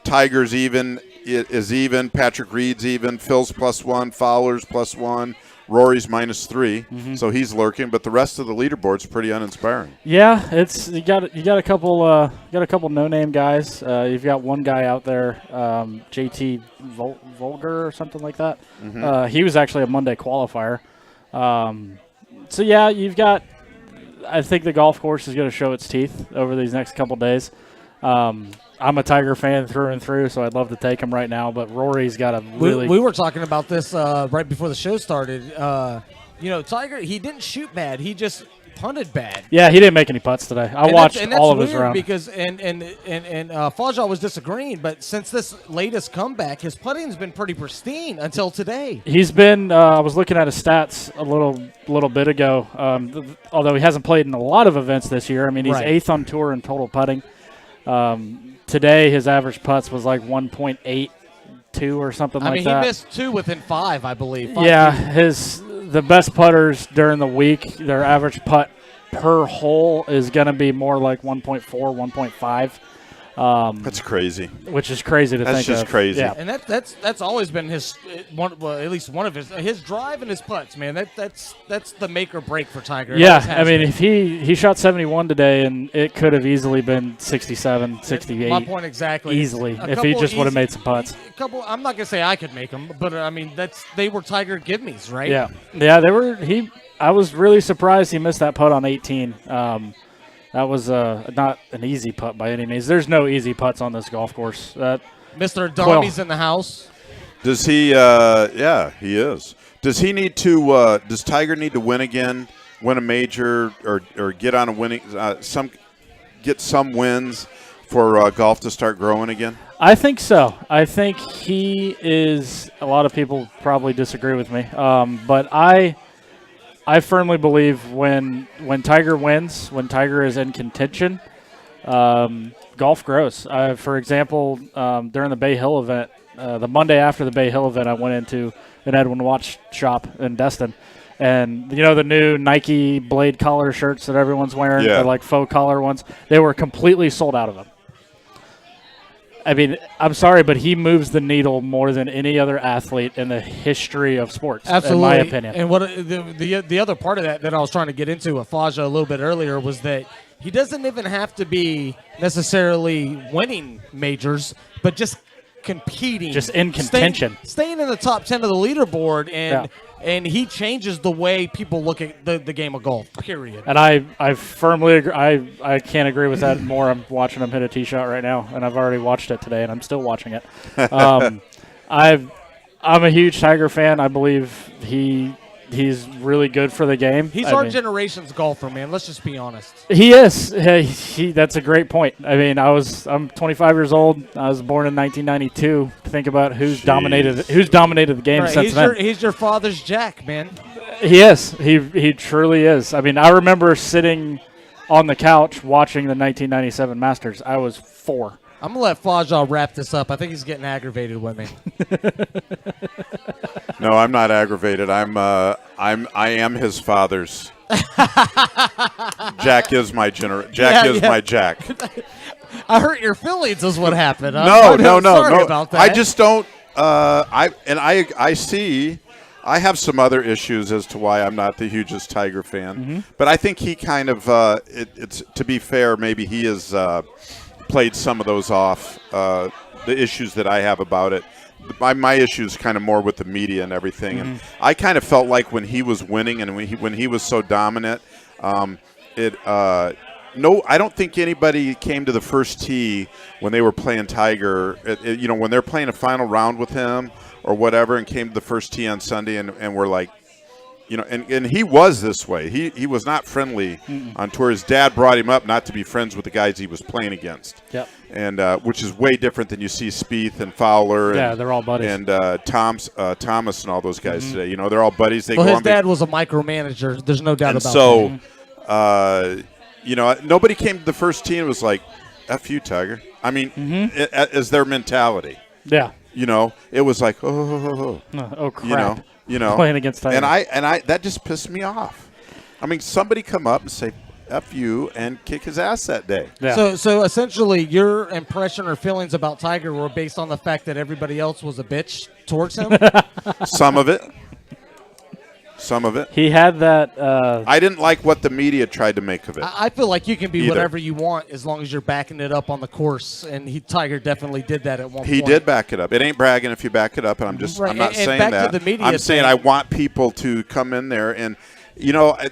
Tiger's is even. Patrick Reed's even. Phil's +1. Fowler's +1. Rory's -3. So he's lurking, but the rest of the leaderboard's pretty uninspiring. Yeah, it's you got a couple no-name guys. You've got one guy out there, JT Volger or something like that. He was actually a Monday qualifier. So yeah, you've got. I think the golf course is going to show its teeth over these next couple days. I'm a Tiger fan through and through, so I'd love to take him right now. But Rory's got a really. We were talking about this right before the show started. Tiger, he didn't shoot bad. He just punted bad. Yeah, he didn't make any putts today. I watched all of his rounds. Because Faja was disagreeing, but since this latest comeback, his putting's been pretty pristine until today. He's been. I was looking at his stats a little bit ago. Although he hasn't played in a lot of events this year. I mean, he's Right. 8th on tour in total putting. Today, his average putts was like 1.82 or something like that. He missed 2 within 5, I believe. The best putters during the week, their average putt per hole is going to be more like 1.4, 1.5. That's crazy. Which is crazy to think of. That's just crazy. Yeah. And that's always been his at least one of his drive and his putts, man. That's the make or break for Tiger. It always Yeah, has I mean, been. if he shot 71 today, and it could have easily been 67, 68. My point exactly. Easily, A if he couple just would have easy- made some putts. I'm not gonna say I could make them, but I mean they were Tiger give-me's, right? Yeah, they were. I was really surprised he missed that putt on 18. That was not an easy putt by any means. There's no easy putts on this golf course. Mr. Adami's in the house. Does he? Yeah, he is. Does he need to? Does Tiger need to win again, win a major, or get on a winning get some wins for golf to start growing again? I think so. I think he is. A lot of people probably disagree with me, but I firmly believe when Tiger wins, when Tiger is in contention, golf grows. For example, during the Bay Hill event, the Monday after the Bay Hill event, I went into an Edwin watch shop in Destin. And, the new Nike blade collar shirts that everyone's wearing, Yeah. the like faux collar ones, they were completely sold out of them. I mean, I'm sorry, but he moves the needle more than any other athlete in the history of sports, Absolutely. in my opinion. And what the other part of that I was trying to get into with Faja a little bit earlier was that he doesn't even have to be necessarily winning majors, but just competing, Just in contention. staying in the top 10 of the leaderboard, and he changes the way people look at the game of golf. Period. And I firmly agree. I can't agree with that more. I'm watching him hit a tee shot right now, and I've already watched it today, and I'm still watching it. I'm a huge Tiger fan. I believe he's really good for the game. He's I our mean, generation's golfer, man. Let's just be honest. He is. That's a great point. I mean, I'm 25 years old. I was born in 1992. Think about who's dominated the game Right, since then. he's your father's Jack, man. He is. He truly is. I mean, I remember sitting on the couch watching the 1997 Masters. I was 4. I'm gonna let Faja wrap this up. I think he's getting aggravated with me. No, I'm not aggravated. I am his father's. Jack is my my Jack. I hurt your feelings, is what happened. No. Sorry about that. I just don't. I see. I have some other issues as to why I'm not the hugest Tiger fan, but I think he kind of. It's to be fair, maybe he has played some of those off. The issues that I have about it. My issue is kind of more with the media and everything, and I kind of felt like when he was winning and when he was so dominant, I don't think anybody came to the first tee when they were playing Tiger. When they're playing a final round with him or whatever, and came to the first tee on Sunday and were like, and he was this way. He was not friendly on tour. His dad brought him up not to be friends with the guys he was playing against. Yep. And which is way different than you see Spieth and Fowler. Yeah, they're all buddies. And Thomas and all those guys today. They're all buddies. They Well, go his on dad was a micromanager. There's no doubt and about so, that. nobody came to the first tee and was like, "F you, Tiger." I mean, as their mentality. Yeah. It was like, oh crap. Playing against Tiger. And I that just pissed me off. I mean, somebody come up and say F you and kick his ass that day. Yeah. So essentially, your impression or feelings about Tiger were based on the fact that everybody else was a bitch towards him. Some of it. He had that. I didn't like what the media tried to make of it. I feel like you can be Either. whatever you want as long as you're backing it up on the course, and Tiger definitely did that at one point. He did back it up. It ain't bragging if you back it up, and I'm Right, not and saying back that. to the media I'm saying thing. I want people to come in there and,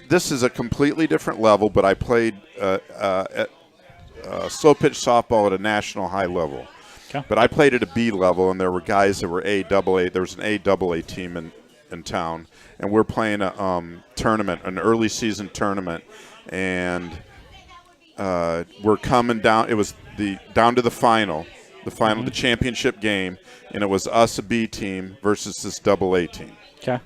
this is a completely different level. But I played slow pitch softball at a national high level. Okay. But I played at a B level, and there were guys that were A, double A. There was an A, double A team in town, and we're playing a tournament, an early season tournament, and we're coming down. It was down to the final, the championship game, and it was us, a B team, versus this double A team. Okay.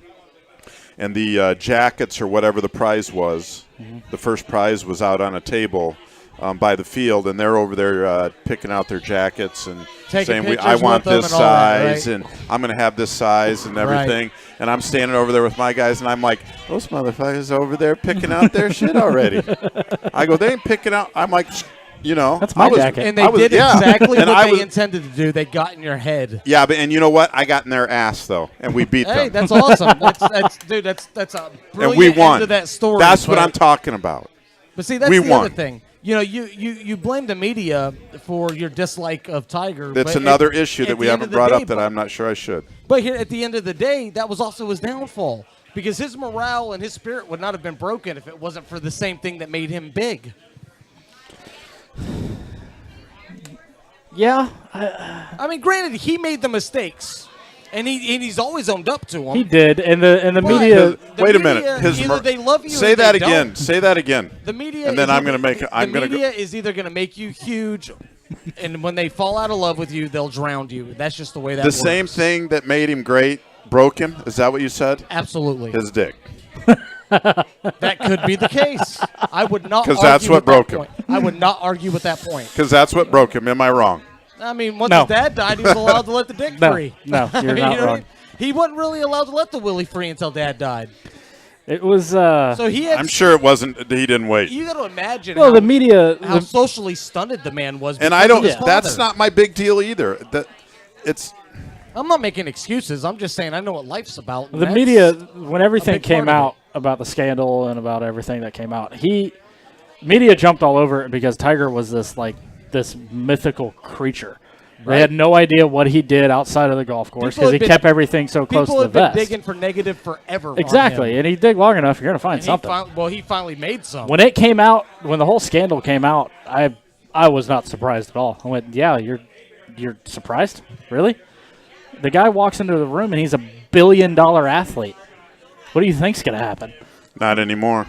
And the jackets or whatever the prize was, the first prize was out on a table by the field, and they're over there picking out their jackets and Taking saying, pictures I want with them this and all that, size, right? and I'm going to have this size and everything. And I'm standing over there with my guys, and I'm like, those motherfuckers over there picking out their shit already. I go, they ain't picking out. I'm like, That's my jacket. And they did exactly And what they intended to do. They got in your head. Yeah, and you know what? I got in their ass, though, and we beat Hey, them. that's awesome. That's a brilliant and we won. end to that story. That's what but- I'm talking about. But see, that's We the won. other thing. You blame the media for your dislike of Tiger. That's but another at- issue at that we the end haven't of the brought day, up that I'm not sure I should. But here, at the end of the day, that was also his downfall because his morale and his spirit would not have been broken if it wasn't for the same thing that made him big. Yeah, I mean, granted, he made the mistakes, and he's always owned up to them. he did, and the But media. the Wait a media, minute. either they love you. Say or that they again. don't. Say that again. The media, And then is I'm going to either- make. I'm the going to media go. is either going to make you huge, and when they fall out of love with you, they'll drown you. That's just the way that The works. same thing that made him great broke him. Is that what you said? Absolutely, His dick. that could be the case. I would not 'Cause argue that's what with that broke him. point. I would not argue with that point. Because that's what broke him. Am I wrong? I mean, once No. his dad died, he was allowed to let the dick No, free. no, you're I mean, not you know what I wrong. mean? He wasn't really allowed to let the willy free until dad died. It was. So he had. I'm sure it wasn't. He didn't wait. You got to imagine Well, how, the media. how The, socially stunted the man was. And because I don't. of his That's father. not my big deal either. That it's. I'm not making excuses. I'm just saying I know what life's about. and the that's- media, when everything big part came of it. out about the scandal and about everything that came out, media jumped all over it because Tiger was this mythical creature. They had no idea what he did outside of the golf course People because he have been- kept everything so close People to have the been vest. digging for negative forever. on Exactly, him. and he dig long enough, you're gonna find And something. he finally made some. When it came out, when the whole scandal came out, I was not surprised at all. I went, yeah, you're surprised? Really? The guy walks into the room and he's a $1 billion athlete. What do you think's gonna happen? Not anymore.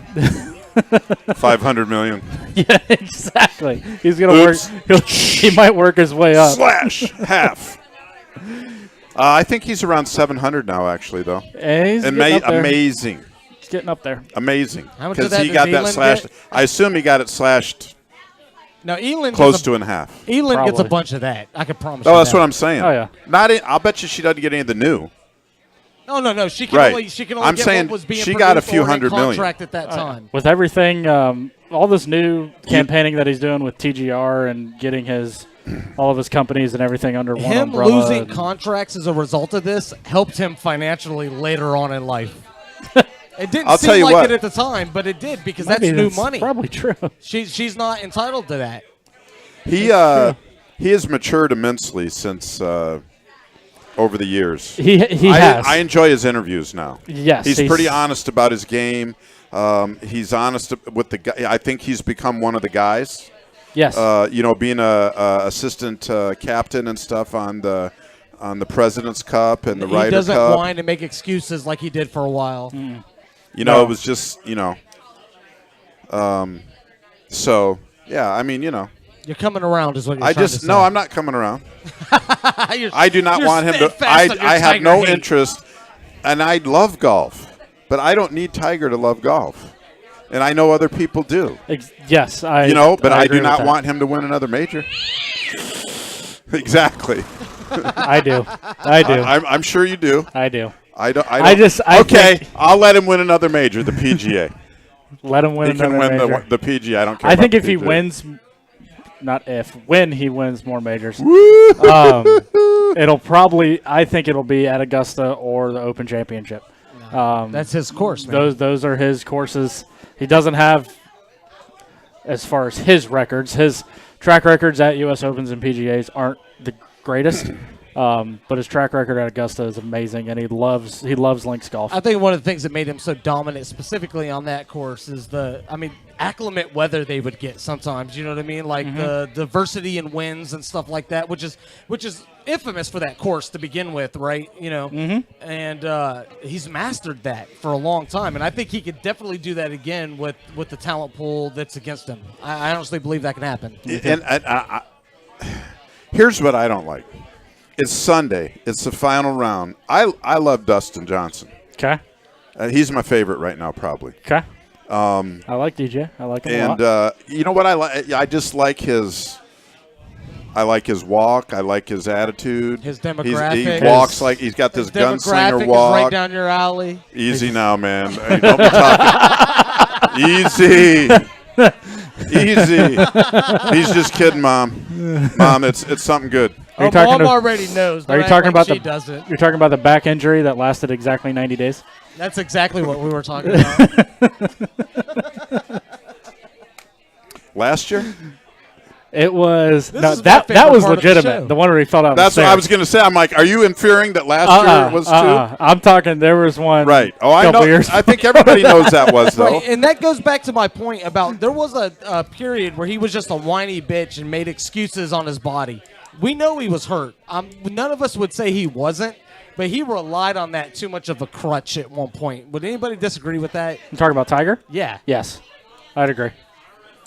500 million. Yeah, exactly. He's gonna Oops. work. He might work his way up. Slash half. I think he's around 700 now, actually, though. And he's getting up there. Amazing. He's getting up there. Amazing. How much of Because that he does got that Elon slashed. get? I assume he got it slashed Now, Elin close gets to in half. Elin gets a Probably. bunch of that. I can promise you Oh, that's that. what I'm saying. Oh, yeah. I'll bet you she doesn't get any of the new. No. She can Right. only I'm get saying what was being she got a produced few or in hundred million. contract at that time. With everything, all this new campaigning that he's doing with TGR and getting all of his companies and everything under one Him umbrella. losing and- contracts as a result of this helped him financially later on in life. It didn't I'll seem tell you like what. it at the time, but it did because Maybe that's new money. Probably true. She's not entitled to that. He has matured immensely since over the years. He has. I enjoy his interviews now. Yes, he's he's- pretty honest about his game. He's honest with the guy. I think he's become one of the guys. Yes. Being a assistant captain and stuff on the President's Cup and the He Ryder doesn't Cup. whine and make excuses like he did for a while. No. It was just So yeah, I mean, You're coming around, is what you're I trying just to no, say. I'm not coming around. You're- I do not you're want him to. steadfast on your I have Tiger no hate. interest, and I love golf, but I don't need Tiger to love golf, and I know other people do. Yes, But I agree do with not that. want him to win another major. Exactly. I do. I do. I'm sure you do. I do. I don't. I okay, think- I'll let him win another major, the PGA. Let him win He can another win major. the PGA. I don't care. I about think the if he PGA. wins, when he wins more majors, it'll probably. I think it'll be at Augusta or the Open Championship. That's his course, man. Those are his courses. He doesn't have, as far as his records, his track records at U.S. Opens and PGAs aren't the greatest. But his track record at Augusta is amazing, and he loves links golf. I think one of the things that made him so dominant, specifically on that course, is acclimate weather they would get sometimes. You know what I mean? Like the diversity in winds and stuff like that, which is infamous for that course to begin with, right? You know, and he's mastered that for a long time, and I think he could definitely do that again with the talent pool that's against him. I honestly believe that can happen. And here's what I don't like. It's Sunday. It's the final round. I love Dustin Johnson. Okay. He's my favorite right now, probably. Okay. I like DJ. I like him a lot. And you know what I like? I just like his. I like his walk. I like his attitude. His demographic. He walks like he's got this gunslinger walk. Is right down your alley. Easy now, man. Hey, don't be talking. Easy. Easy. He's just kidding, Mom. Mom, it's something good. Oh, Mom already knows. Are you talking about she doesn't. You're talking about the back injury that lasted exactly 90 days? That's exactly what we were talking about. Last year? It was that was part of the legitimate. show. The one where he fell out. That's what I was going to say. I'm like, are you inferring that last year was too? I'm talking. There was one. Right. Oh, I know. Years I think everybody knows that was though. Right, and that goes back to my point about there was a period where he was just a whiny bitch and made excuses on his body. We know he was hurt. None of us would say he wasn't, but he relied on that too much of a crutch at one point. Would anybody disagree with that? You talking about Tiger? Yeah. Yes, I'd agree.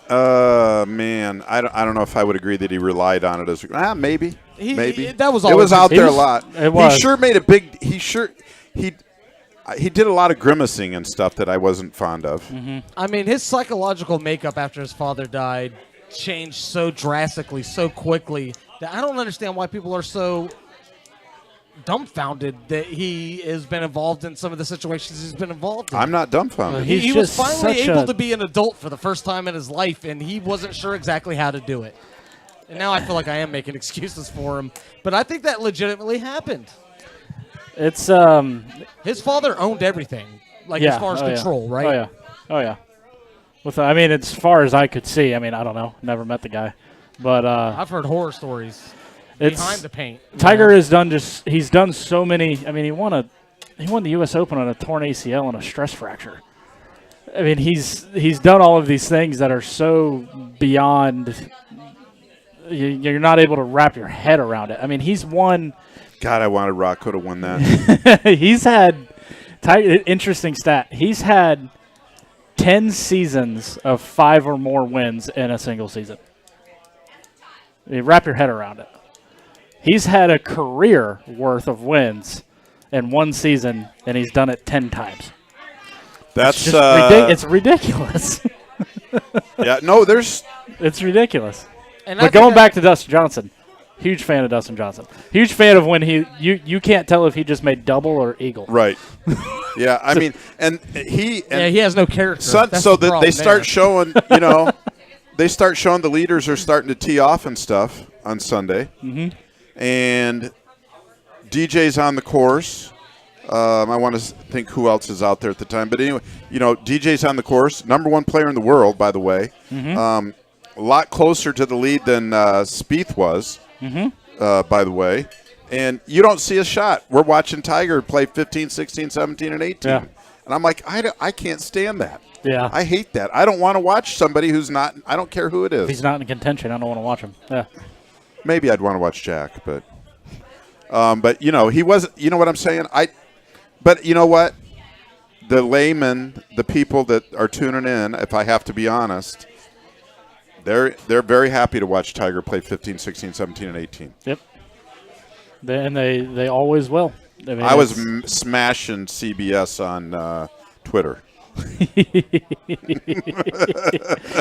Man, I don't know if I would agree that he relied on it as maybe. Maybe that was it was out there a was- lot. it was. He sure made a big. He did a lot of grimacing and stuff that I wasn't fond of. I mean, his psychological makeup after his father died changed so drastically, so quickly, that I don't understand why people are so dumbfounded that he has been involved in some of the situations he's been involved in. I'm not dumbfounded. He was just finally such able a- to be an adult for the first time in his life, and he wasn't sure exactly how to do it. And now I feel like I am making excuses for him, but I think that legitimately happened. It's His father owned everything, like as far as control, right? Oh yeah. As far as I could see. I mean, I don't know. Never met the guy, but I've heard horror stories it's behind the paint. Tiger has done he's done so many. I mean, he won the U.S. Open on a torn ACL and a stress fracture. I mean, he's done all of these things that are so beyond. You're not able to wrap your head around it. I mean, he's won. God, I wanted Rocco to win that. He's had interesting stat. He's had 10 seasons of 5 or more wins in a single season. You wrap your head around it. He's had a career worth of wins in one season, and he's done it 10 times. That's it's ridiculous. Yeah, no, it's ridiculous. And But going back to Dustin Johnson, huge fan of Dustin Johnson. Huge fan of when you can't tell if he just made double or eagle. right. Yeah, I mean, and he has no character. That's so the that they problem start there. showing, they start showing the leaders are starting to tee off and stuff on Sunday, and DJ's on the course. I want to think who else is out there at the time, but anyway, DJ's on the course, number 1 player in the world, by the way. A lot closer to the lead than Spieth was, by the way. And you don't see a shot. We're watching Tiger play 15, 16, 17, and 18. Yeah. And I'm like, I can't stand that. Yeah. I hate that. I don't want to watch somebody who's not – I don't care who it is. If he's not in contention, I don't want to watch him. Yeah. Maybe I'd want to watch Jack, but he wasn't – you know what I'm saying? But you know what? The laymen, the people that are tuning in, if I have to be honest – They're very happy to watch Tiger play 15, 16, 17, and 18. Yep. They always will. I mean, I was smashing CBS on Twitter.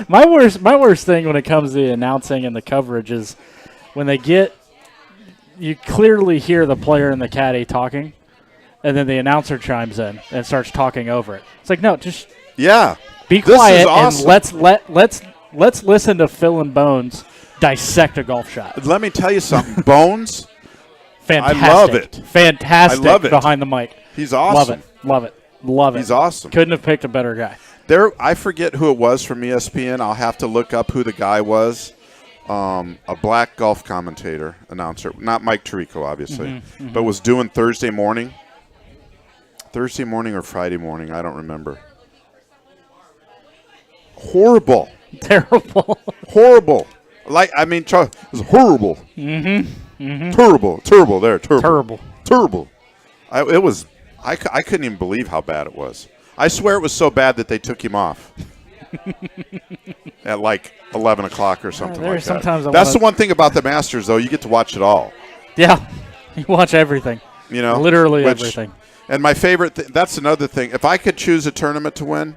my worst thing when it comes to the announcing and the coverage is when you clearly hear the player and the caddy talking, and then the announcer chimes in and starts talking over it. It's like, no, just be quiet awesome. and let's listen to Phil and Bones dissect a golf shot. Let me tell you something. Bones, Fantastic. I love it. Fantastic I love it. behind the mic. He's awesome. Love it. He's awesome. Couldn't have picked a better guy. I forget who it was from ESPN. I'll have to look up who the guy was. a black golf commentator, announcer, not Mike Tirico, obviously, but was doing Thursday morning or Friday morning, I don't remember. Horrible. Terrible. Horrible. It was horrible. Terrible. There, terrible. Terrible. I couldn't even believe how bad it was. I swear it was so bad that they took him off at like 11 o'clock or something like that. Sometimes That's the one thing about the Masters, though. You get to watch it all. Yeah. You watch everything. You know, literally everything. And my favorite that's another thing. If I could choose a tournament to win,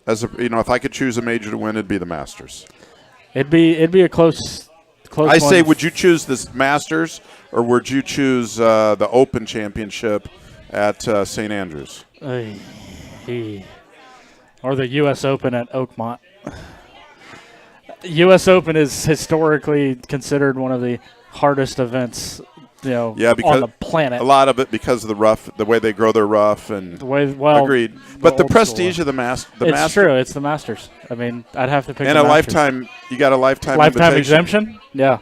if I could choose a major to win, it'd be the Masters. It'd be a close I one. say, would you choose this Masters or would you choose the Open Championship at St. Andrews? Or the U.S. Open at Oakmont. U.S. Open is historically considered one of the hardest events, because on the planet. A lot of it because of the way they grow their rough, and agreed. But the prestige of the Masters. It's true. It's the Masters. I mean, I'd have to pick. And the a Masters. lifetime. You got a lifetime exemption. Yeah.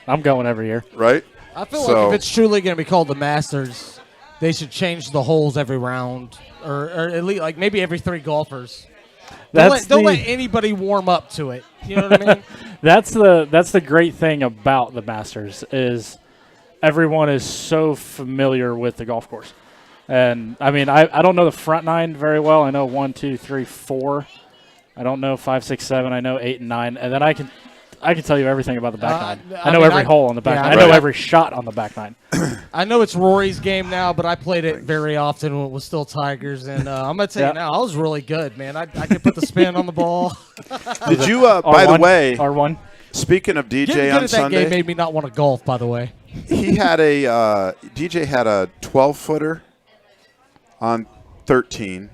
I'm going every year. Right. I feel like if it's truly going to be called the Masters, they should change the holes every round, or at least like maybe every 3 golfers. Don't let anybody warm up to it. You know what I mean? That's the great thing about the Masters is everyone is so familiar with the golf course. And I mean, I don't know the front 9 very well. I know 1, 2, 3, 4. I don't know 5, 6, 7. I know 8 and 9, and then I can tell you everything about the back 9. I know every hole on the back 9. I know every shot on the back 9. I know it's Rory's game now, but I played it very often when it was still Tigers, and I'm gonna tell you now, I was really good, man. I could put the spin on the ball. Did you? By the way, R1. Speaking of DJ on that Sunday, game made me not want to golf. By the way, he had DJ had a 12-footer on 13.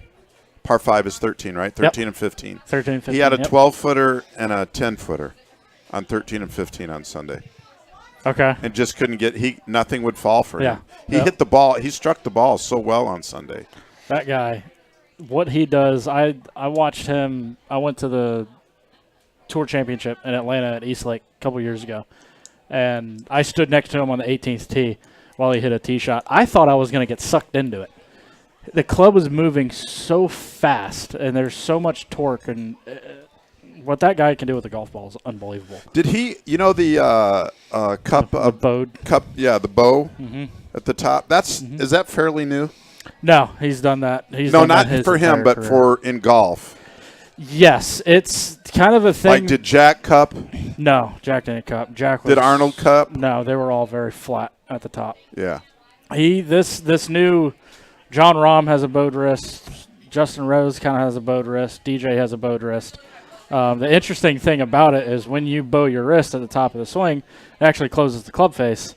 Par 5 is 13, right? 13 and 15. 13 and 15. He had a 12-footer and a 10-footer on 13 and 15 on Sunday. Okay. And just couldn't nothing would fall for him. He Yep. hit the ball. He struck the ball so well on Sunday. That guy, what he does, I watched him. I went to the Tour Championship in Atlanta at Eastlake a couple years ago, and I stood next to him on the 18th tee while he hit a tee shot. I thought I was going to get sucked into it. The club was moving so fast, and there's so much torque, and what that guy can do with the golf ball is unbelievable. Did he? The cup the Bode cup? Yeah, the bow at the top. Is that fairly new? No, he's done that. Not for him, but for in golf. Yes, it's kind of a thing. Like, did Jack cup? No, Jack didn't cup. Did Arnold cup? No, they were all very flat at the top. Yeah. This new John Rahm has a bowed wrist. Justin Rose kind of has a bowed wrist. DJ has a bowed wrist. The interesting thing about it is when you bow your wrist at the top of the swing, it actually closes the club face.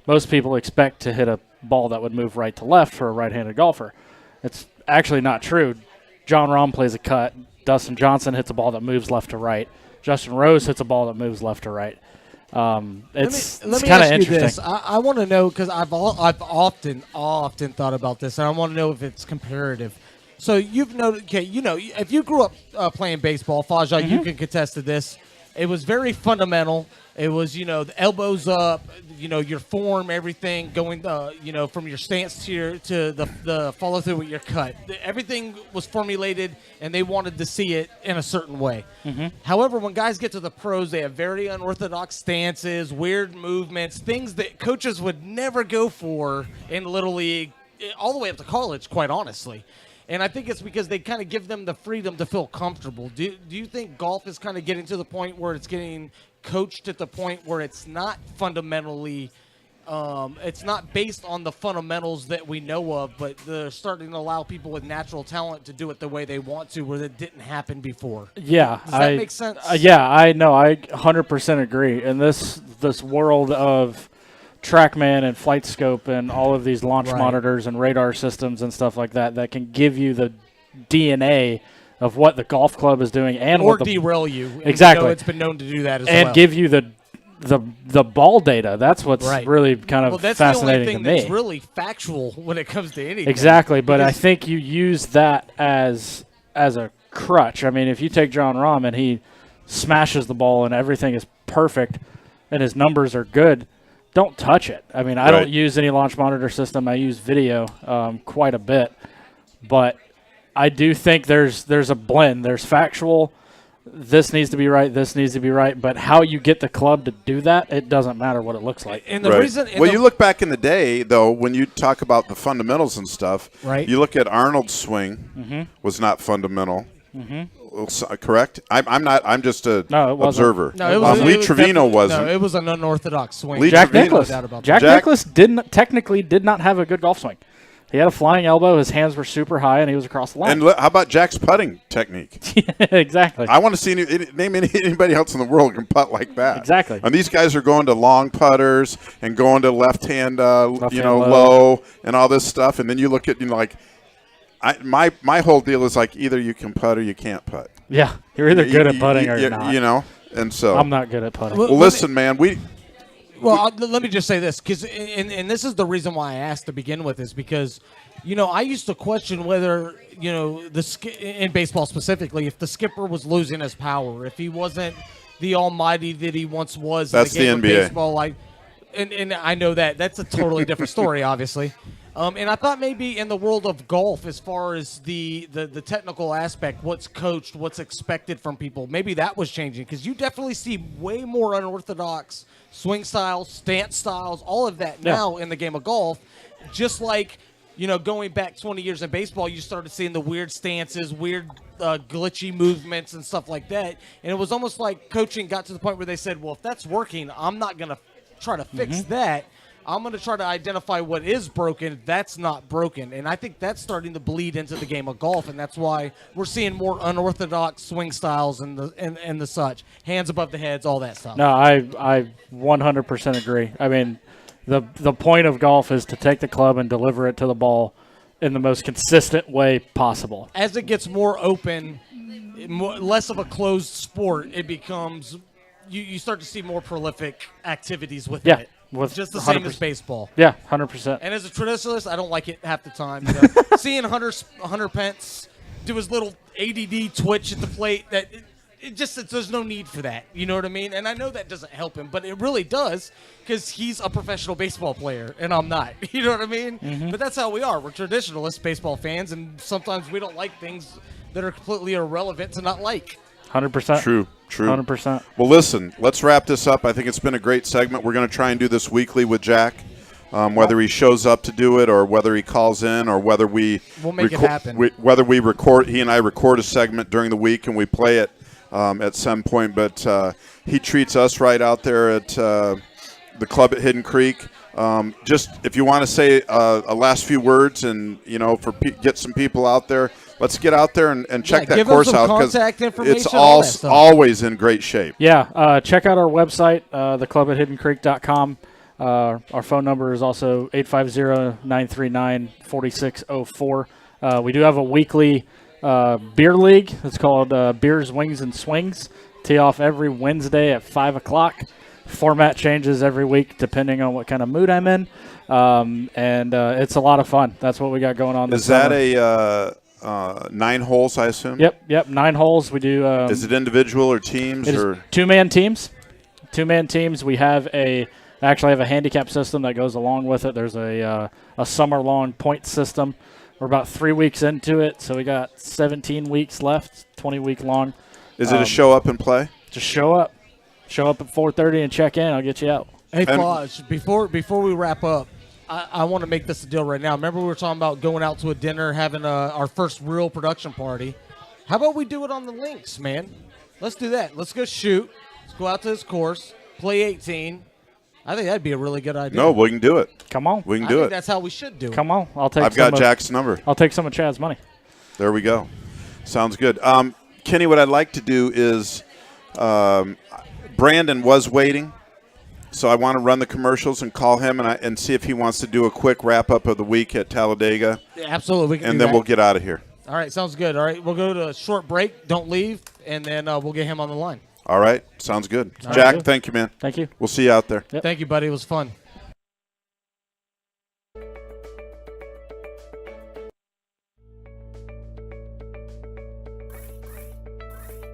Most people expect to hit a ball that would move right to left for a right-handed golfer. It's actually not true. John Rahm plays a cut. Dustin Johnson hits a ball that moves left to right. Justin Rose hits a ball that moves left to right. It's kind of interesting. This. I want to know because I've often thought about this, and I want to know if it's comparative. So you've noted, if you grew up playing baseball, Faja, you can contest to this. It was very fundamental. It was, the elbows up, your form, everything going, from your stance to the follow through with your cut. Everything was formulated, and they wanted to see it in a certain way. However, when guys get to the pros, they have very unorthodox stances, weird movements, things that coaches would never go for in Little League, all the way up to college, quite honestly. And I think it's because they kind of give them the freedom to feel comfortable. Do you think golf is kind of getting to the point where it's getting coached at the point where it's not fundamentally, it's not based on the fundamentals that we know of, but they're starting to allow people with natural talent to do it the way they want to, where that didn't happen before? Yeah. Does that make sense? Yeah, I know. I 100% agree. In this world of TrackMan and FlightScope and all of these launch monitors and radar systems and stuff like that can give you the DNA of what the golf club is doing and or what derail you. Exactly. It's been known to do that as well. And give you the ball data. That's what's really kind of fascinating to me. That's the only thing that's really factual when it comes to anything. Exactly, but I think you use that as a crutch. I mean, if you take John Rahm and he smashes the ball and everything is perfect and his numbers are good, don't touch it. I mean, I Right. don't use any launch monitor system. I use video quite a bit. But I do think there's a blend. There's factual, this needs to be right, this needs to be right. But how you get the club to do that, it doesn't matter what it looks like. And the Right. reason, and Well, the- you look back in the day, though, when you talk about the fundamentals and stuff, Right. you look at Arnold's swing was not fundamental. Correct? I'm not. I'm just a No, it wasn't. observer. no, it was, Lee it was Trevino definitely- wasn't. No, it was an unorthodox swing. Lee Jack Trevino- Nicklaus. No doubt about Jack that. Nicklaus technically did not have a good golf swing. He had a flying elbow. His hands were super high, and he was across the line. And how about Jack's putting technique? Exactly. I want to see name anybody else in the world can putt like that. Exactly. And these guys are going to long putters and going to left hand, Left-hand low. low. And all this stuff. And then you look at like, my whole deal is like either you can putt or you can't putt. Yeah, you're either good at putting or you're not. You know, and so. I'm not good at putting. Well, Well, listen, man, Well, let me just say this, because and this is the reason why I asked to begin with, is because, I used to question whether, in baseball specifically, if the skipper was losing his power, if he wasn't the almighty that he once was. That's in the game the of NBA. baseball, and I know that's a totally different story, obviously. And I thought maybe in the world of golf, as far as the technical aspect, what's coached, what's expected from people, maybe that was changing, because you definitely see way more unorthodox swing styles, stance styles, all of that Yeah. now in the game of golf. Just like, going back 20 years in baseball, you started seeing the weird stances, weird glitchy movements and stuff like that. And it was almost like coaching got to the point where they said, well, if that's working, I'm not going to try to fix that. I'm going to try to identify what is broken that's not broken. And I think that's starting to bleed into the game of golf, and that's why we're seeing more unorthodox swing styles and the such. Hands above the heads, all that stuff. No, I 100% agree. I mean, the point of golf is to take the club and deliver it to the ball in the most consistent way possible. As it gets more open, less of a closed sport, it becomes you start to see more prolific activities within Yeah, it. with Just the same 100%. as baseball. Yeah, 100%. And as a traditionalist, I don't like it half the time. Seeing Hunter Pence do his little ADD twitch at the plate, there's no need for that. You know what I mean? And I know that doesn't help him, but it really does, because he's a professional baseball player and I'm not. You know what I mean? Mm-hmm. But that's how we are. We're traditionalist baseball fans, and sometimes we don't like things that are completely irrelevant to not like. 100%. True. 100%. Well, listen, let's wrap this up. I think it's been a great segment. We're going to try and do this weekly with Jack, whether he shows up to do it or whether he calls in or whether we'll make it happen. Whether we record, he and I record a segment during the week and we play it at some point. But he treats us right out there at the club at Hidden Creek. Just if you want to say a last few words and, get some people out there, let's get out there and check that give them course some out, because contact information, it's all that stuff. always in great shape. Yeah, check out our website, theclubathiddencreek.com. Our phone number is also 850-939-4604. We do have a weekly beer league. It's called Beers, Wings, and Swings. Tee off every Wednesday at 5 o'clock. Format changes every week depending on what kind of mood I'm in. And it's a lot of fun. That's what we got going on this Is that summer. a 9 holes, I assume? Yep, 9 holes. We do. Is it individual or teams? It is Or two-man teams. Two-man teams. We have actually have a handicap system that goes along with it. There's a summer-long point system. We're about 3 weeks into it, so we got 17 weeks left, 20-week long. is it a show up and play? Just show up. Show up at 4:30 and check in. I'll get you out. Hey, And- Flodge, before we wrap up, I want to make this a deal right now. Remember we were talking about going out to a dinner, having our first real production party. How about we do it on the links, man? Let's do that. Let's go shoot. Let's go out to this course, play 18. I think that'd be a really good idea. No, we can do it. Come on. We can I do think it. that's how we should do it. Come on. I'll take I've some got of, Jack's number. I'll take some of Chad's money. There we go. Sounds good. Kenny, what I'd like to do is Brandon was waiting, so I want to run the commercials and call him and see if he wants to do a quick wrap-up of the week at Talladega, Yeah, absolutely. We can and do then that. we'll get out of here. All right, sounds good. All right, we'll go to a short break. Don't leave, and then we'll get him on the line. All right? Sounds good. All Jack, right. thank you, man. Thank you. We'll see you out there. Yep. Thank you, buddy. It was fun.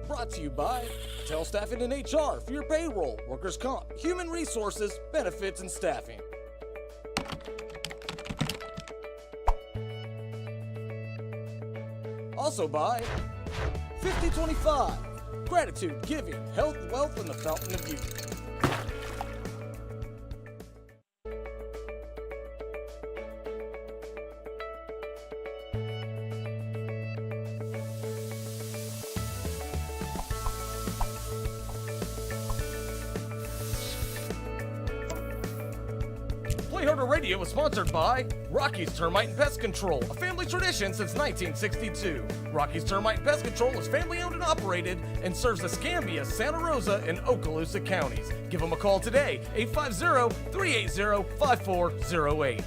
Brought to you by Tell Staffing and HR for your payroll, workers' comp, human resources, benefits, and staffing. Also by 5025, Gratitude, Giving, Health, Wealth, and the Fountain of Youth. Play Harder Radio is sponsored by Rocky's Termite and Pest Control, a family tradition since 1962. Rocky's Termite and Pest Control is family owned and operated and serves Escambia, Santa Rosa, and Okaloosa counties. Give them a call today, 850-380-5408.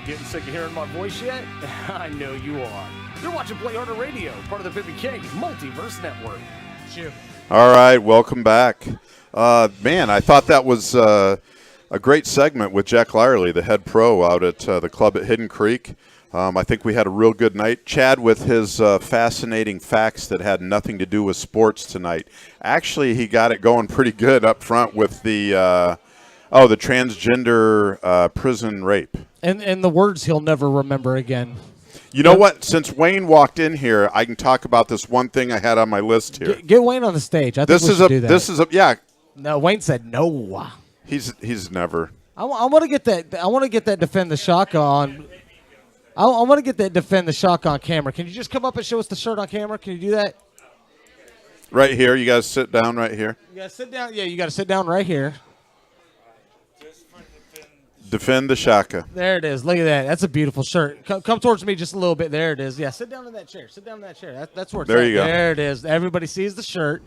Getting sick of hearing my voice yet? I know you are. You're watching Play Harder Radio, part of the Pippi King Multiverse Network. Shoot. All right, welcome back. Man, I thought that was a great segment with Jack Lyerly, the head pro out at the club at Hidden Creek. I think we had a real good night. Chad with his fascinating facts that had nothing to do with sports tonight. Actually, he got it going pretty good up front with the the transgender prison rape. And the words he'll never remember again. You know what? Since Wayne walked in here, I can talk about this one thing I had on my list here. Get Wayne on the stage. I think we should do that. This is a yeah. No, Wayne said no. He's never. I want to get that. I want to get that defend the shotgun. I want to get that defend the shotgun camera. Can you just come up and show us the shirt on camera? Can you do that? Right here. You guys sit down right here. You gotta sit down. Yeah, you gotta sit down right here. Defend the Shaka. There it is. Look at that. That's a beautiful shirt. Come towards me just a little bit. There it is. Yeah, sit down in that chair. Sit down in that chair. That's where it's there at. You go. There it is. Everybody sees the shirt.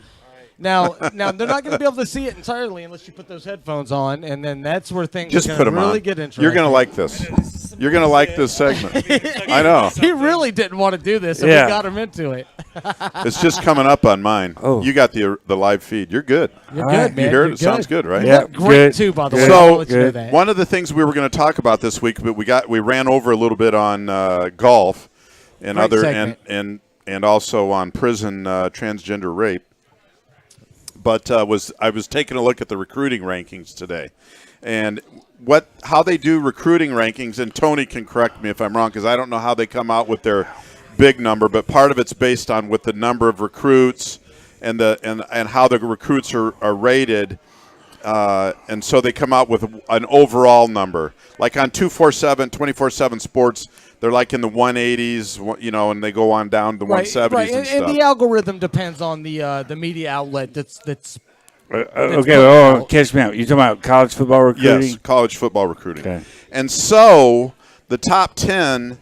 Now they're not going to be able to see it entirely unless you put those headphones on, and then that's where things Just are put going them to really on. get interesting. You're going to like this. You're going to like this segment. I know. He really didn't want to do this, and Yeah. we got him into it. It's just coming up on mine. Oh. You got the live feed. You're good. You're All good, right. man. You heard You're it. Sounds good, right? Yeah. Great Good. too, by the Good. way. So, I'll let you know good. that. One of the things we were going to talk about this week, but we ran over a little bit on golf and Great other segment. and also on prison transgender rape. But I was taking a look at the recruiting rankings today, and how they do recruiting rankings. And Tony can correct me if I'm wrong, because I don't know how they come out with their big number. But part of it's based on with the number of recruits and how the recruits are rated. And so they come out with an overall number. Like on 24/7 Sports, they're like in the 180s, and they go on down to the 170s right. and stuff. And the algorithm depends on the media outlet that's Okay, well, catch me out. You're talking about college football recruiting? Yes, college football recruiting. Okay. And so the top 10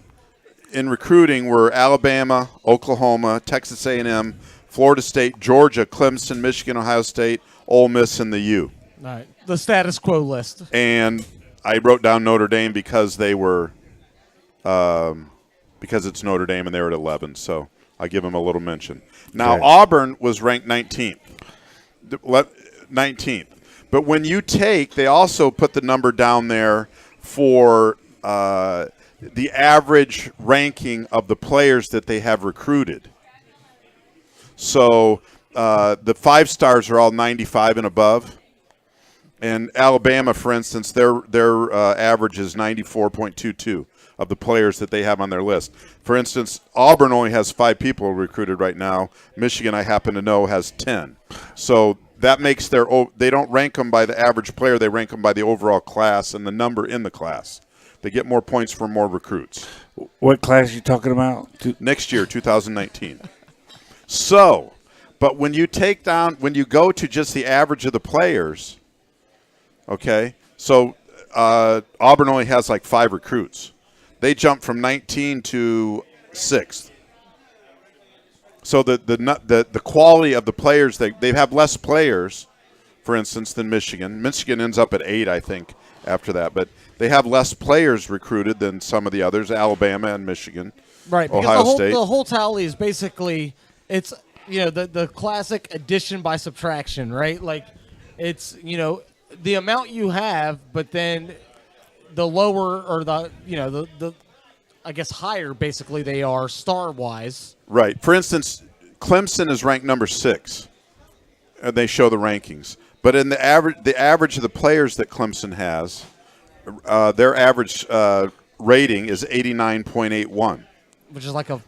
in recruiting were Alabama, Oklahoma, Texas A&M, Florida State, Georgia, Clemson, Michigan, Ohio State, Ole Miss, and the U. All right. The status quo list. And I wrote down Notre Dame because they were because it's Notre Dame and they were at 11. So I give them a little mention. Now Okay. Auburn was ranked 19th. 19th. But when you they also put the number down there for the average ranking of the players that they have recruited. So the 5 stars are all 95 and above. And Alabama, for instance, their average is 94.22 of the players that they have on their list. For instance, Auburn only has 5 people recruited right now. Michigan, I happen to know, has 10. So that makes they don't rank them by the average player. They rank them by the overall class and the number in the class. They get more points for more recruits. What class are you talking about? Next year, 2019. So, but when you go to just the average of the players, okay, so Auburn only has like 5 recruits. They jump from 19 to 6th. So the quality of the players, they have less players, for instance, than Michigan. Michigan ends up at 8, I think, after that. But they have less players recruited than some of the others, Alabama and Michigan. Right, because Ohio State. the whole tally is basically it's the classic addition by subtraction, right? Like it's the amount you have, but then the lower or the I guess higher basically they are star wise. Right. For instance, Clemson is ranked number 6, and they show the rankings. But in the average of the players that Clemson has, their average rating is 89.81. Which is like a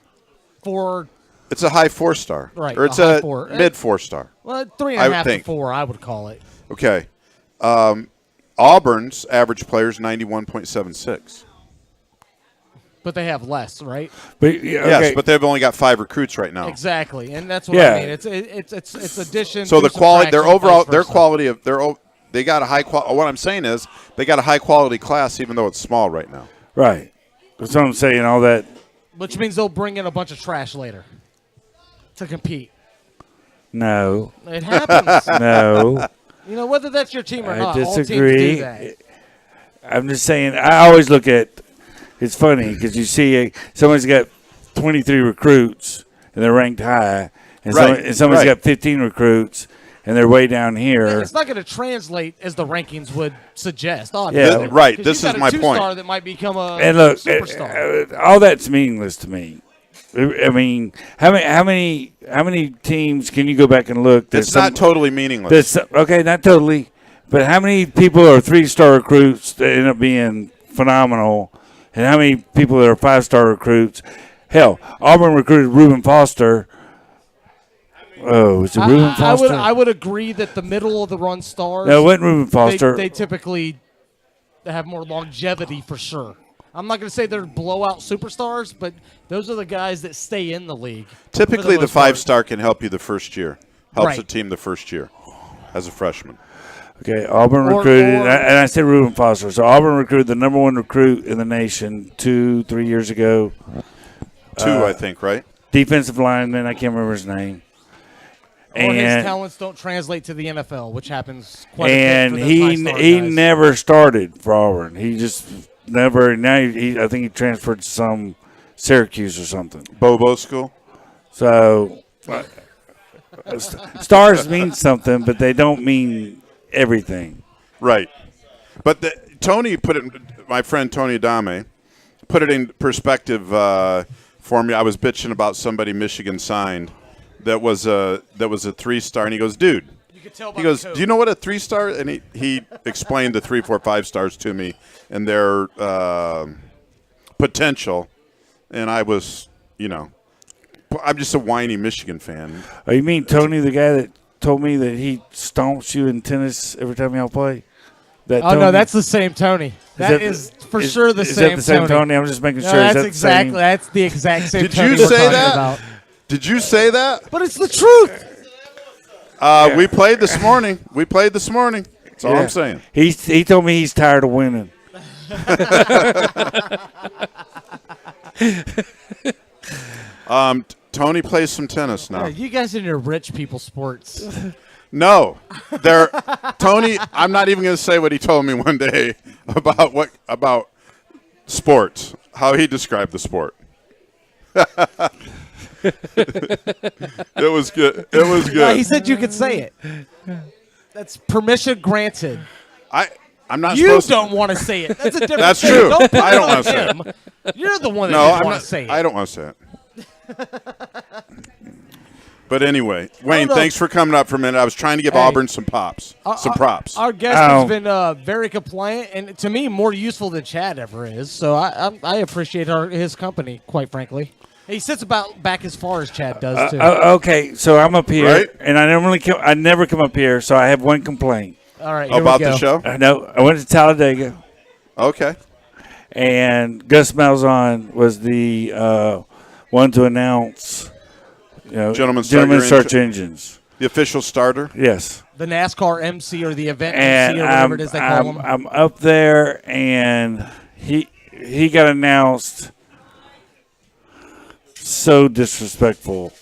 4. It's a high 4-star. Right, Or it's a high a 4. mid 4-star. Well, I 3.5 would to think. 4, I would call it. Okay. Auburn's average player is 91.76. But they have less, right? But, Yes, but they've only got 5 recruits right now. Exactly, and that's what Yeah. I mean. It's addition. So to the quality, their subtraction, overall, vice their versa. quality of they got a high quality. What I'm saying is they got a high quality class, even though it's small right now. right. That's what I'm saying. All that. Which means they'll bring in a bunch of trash later to compete. No. It happens. No. Whether that's your team or I not. All teams disagree. do that. I'm just saying. I always look at. It's funny because you see someone's got 23 recruits and they're ranked high, and Right, someone's right. got 15 recruits and they're way down here. It's not going to translate as the rankings would suggest. Yeah. Obviously. Right, 'Cause this you've got is my a two-star point. that might become a And look, superstar. all that's meaningless to me. I mean, how many teams can you go back and look? It's not totally meaningless. Okay, not totally, but how many people are 3-star recruits that end up being phenomenal, and how many people are 5-star recruits? Hell, Auburn recruited Reuben Foster. Oh, is it Reuben Foster? I would agree that the middle of the run stars. No, it wasn't Reuben Foster. They typically have more longevity for sure. I'm not going to say they're blowout superstars, but those are the guys that stay in the league. Typically, the most part. 5-star can help you the first year. Helps Right. a team the first year as a freshman. Okay, Auburn recruited, and I said Reuben Foster. So Auburn recruited the number 1 recruit in the nation 2-3 years ago. 2, I think, right? Defensive lineman, I can't remember his name. Or his And talents don't translate to the NFL, which happens quite a and bit for those high-star he guys. never started for Auburn. He just never. Now I think he transferred to some Syracuse or something. Bobo school. So stars mean something, but they don't mean everything. Right. But Tony put it, my friend Tony Adame, put it in perspective for me. I was bitching about somebody Michigan signed that was a 3-star, and he goes, dude. You could tell by He goes, the do you know what a 3-star? And he explained the 3, 4, 5 stars to me and their potential. And I was, I'm just a whiny Michigan fan. Oh, you mean Tony, the guy that told me that he stomps you in tennis every time y'all play? That Oh, Tony? no, that's the same Tony. That is for sure the is same that the same Tony. Tony? I'm just making No, sure. Is that's that the exactly. same? That's the exact same Did Tony you we're say talking that? about. Did you say that? But it's the truth. We played this morning. That's all Yeah. I'm saying. He told me he's tired of winning. Tony plays some tennis now. Yeah, you guys in your rich people sports. No, Tony. I'm not even going to say what he told me one day about sports. How he described the sport. It was good. It was No, good. he said you could say it. That's permission granted. I'm not. You supposed don't want to say it. That's a different That's thing. true. Don't put I it don't on wanna say him. You're the one that No, doesn't I'm want not. to say it. I don't want to say it. But anyway, Wayne, know. thanks for coming up for a minute. I was trying to give Hey. Auburn some props. Our guest has been very compliant and to me more useful than Chad ever is. So I appreciate his company, quite frankly. He sits about back as far as Chad does too. Okay, so I'm up here, Right. and I never come up here, so I have one complaint. All right, here About we go. the show? I went to Talladega, Okay. and Gus Malzahn was the one to announce, Gentlemen, gentlemen start search your engines. The official starter. Yes. The NASCAR MC or the event And MC or whatever it is they call him. I'm up there, and he got announced so disrespectful.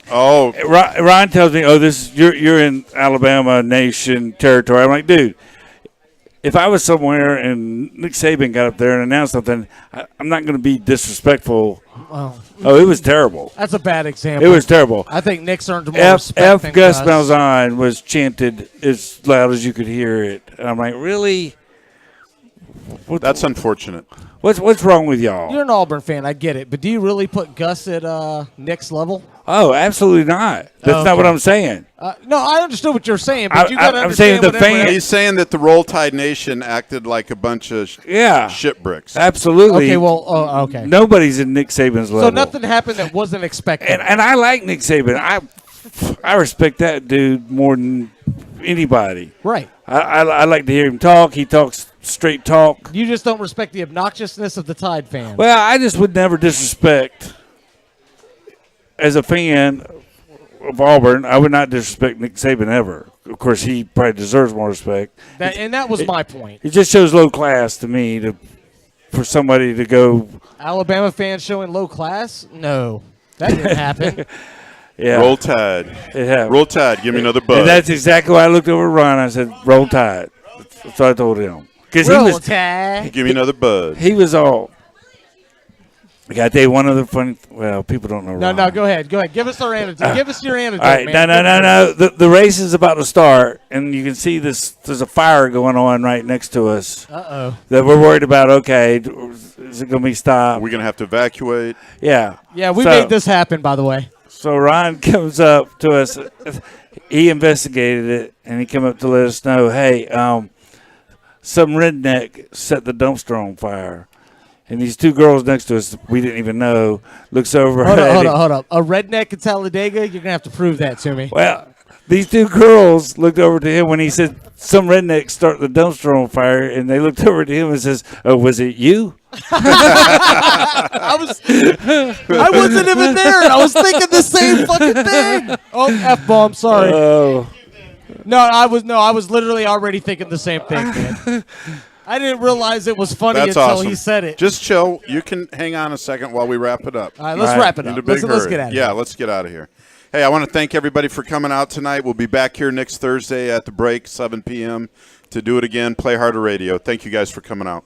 Oh, Ryan tells me, "Oh, you're in Alabama Nation territory." I'm like, dude, if I was somewhere and Nick Saban got up there and announced something, I'm not going to be disrespectful. Well, Oh, it was terrible. that's a bad example. It was terrible. I think Nick's earned more respect F than Gus Malzahn was chanted as loud as you could hear it, and I'm like, really? that's unfortunate. What's wrong with y'all? You're an Auburn fan, I get it, but do you really put Gus at Nick's level? Oh, absolutely not. That's not what I'm saying. No, I understood what you're saying, but you got to I'm saying understand the whatever- fan- He's saying that the Roll Tide Nation acted like a bunch of Yeah, shit bricks. absolutely. Okay, well, okay. Nobody's in Nick Saban's level. So nothing happened that wasn't expected. And I like Nick Saban. I respect that dude more than anybody. Right. I like to hear him talk. He talks straight talk. You just don't respect the obnoxiousness of the Tide fans. Well, I just would never disrespect, as a fan of Auburn, I would not disrespect Nick Saban ever. Of course, he probably deserves more respect. That was my point. It just shows low class to me for somebody to go. Alabama fans showing low class? No, that didn't happen. Yeah, Roll Tide. it happened. Roll Tide. Give me another bud. And that's exactly why I looked over at Ron. I said, "Roll Tide." That's what I told him because Roll Tide. Give me another bud. he was all. I got to tell you one other funny. Well, people don't know. No, Ron. no, go ahead. Give us our antidote. Give us your antidote, All right, man. no. The race is about to start, and you can see this. There's a fire going on right next to us. Uh-oh. That we're worried about. Okay, is it going to be stopped? We're going to have to evacuate. Yeah. Yeah, we So- made this happen, by the way. So Ron comes up to us. He investigated it, and he came up to let us know, hey, some redneck set the dumpster on fire. And these two girls next to us, we didn't even know, looks over. Hold up. A redneck in Talladega? You're going to have to prove that to me. Well, these two girls looked over to him when he said, some redneck start the dumpster on fire, and they looked over to him and says, oh, was it you? I wasn't even there, and I was thinking the same fucking thing. Oh, F-bomb, sorry. Oh. No, I was literally already thinking the same thing, man. I didn't realize it was funny That's until awesome. he said it. Just chill. You can hang on a second while we wrap it up. All right, let's wrap it In up. a big Let's hurry. get out of here. Yeah, let's get out of here. Hey, I want to thank everybody for coming out tonight. We'll be back here next Thursday at the break, 7 p.m. to do it again. Play Harder Radio. Thank you guys for coming out.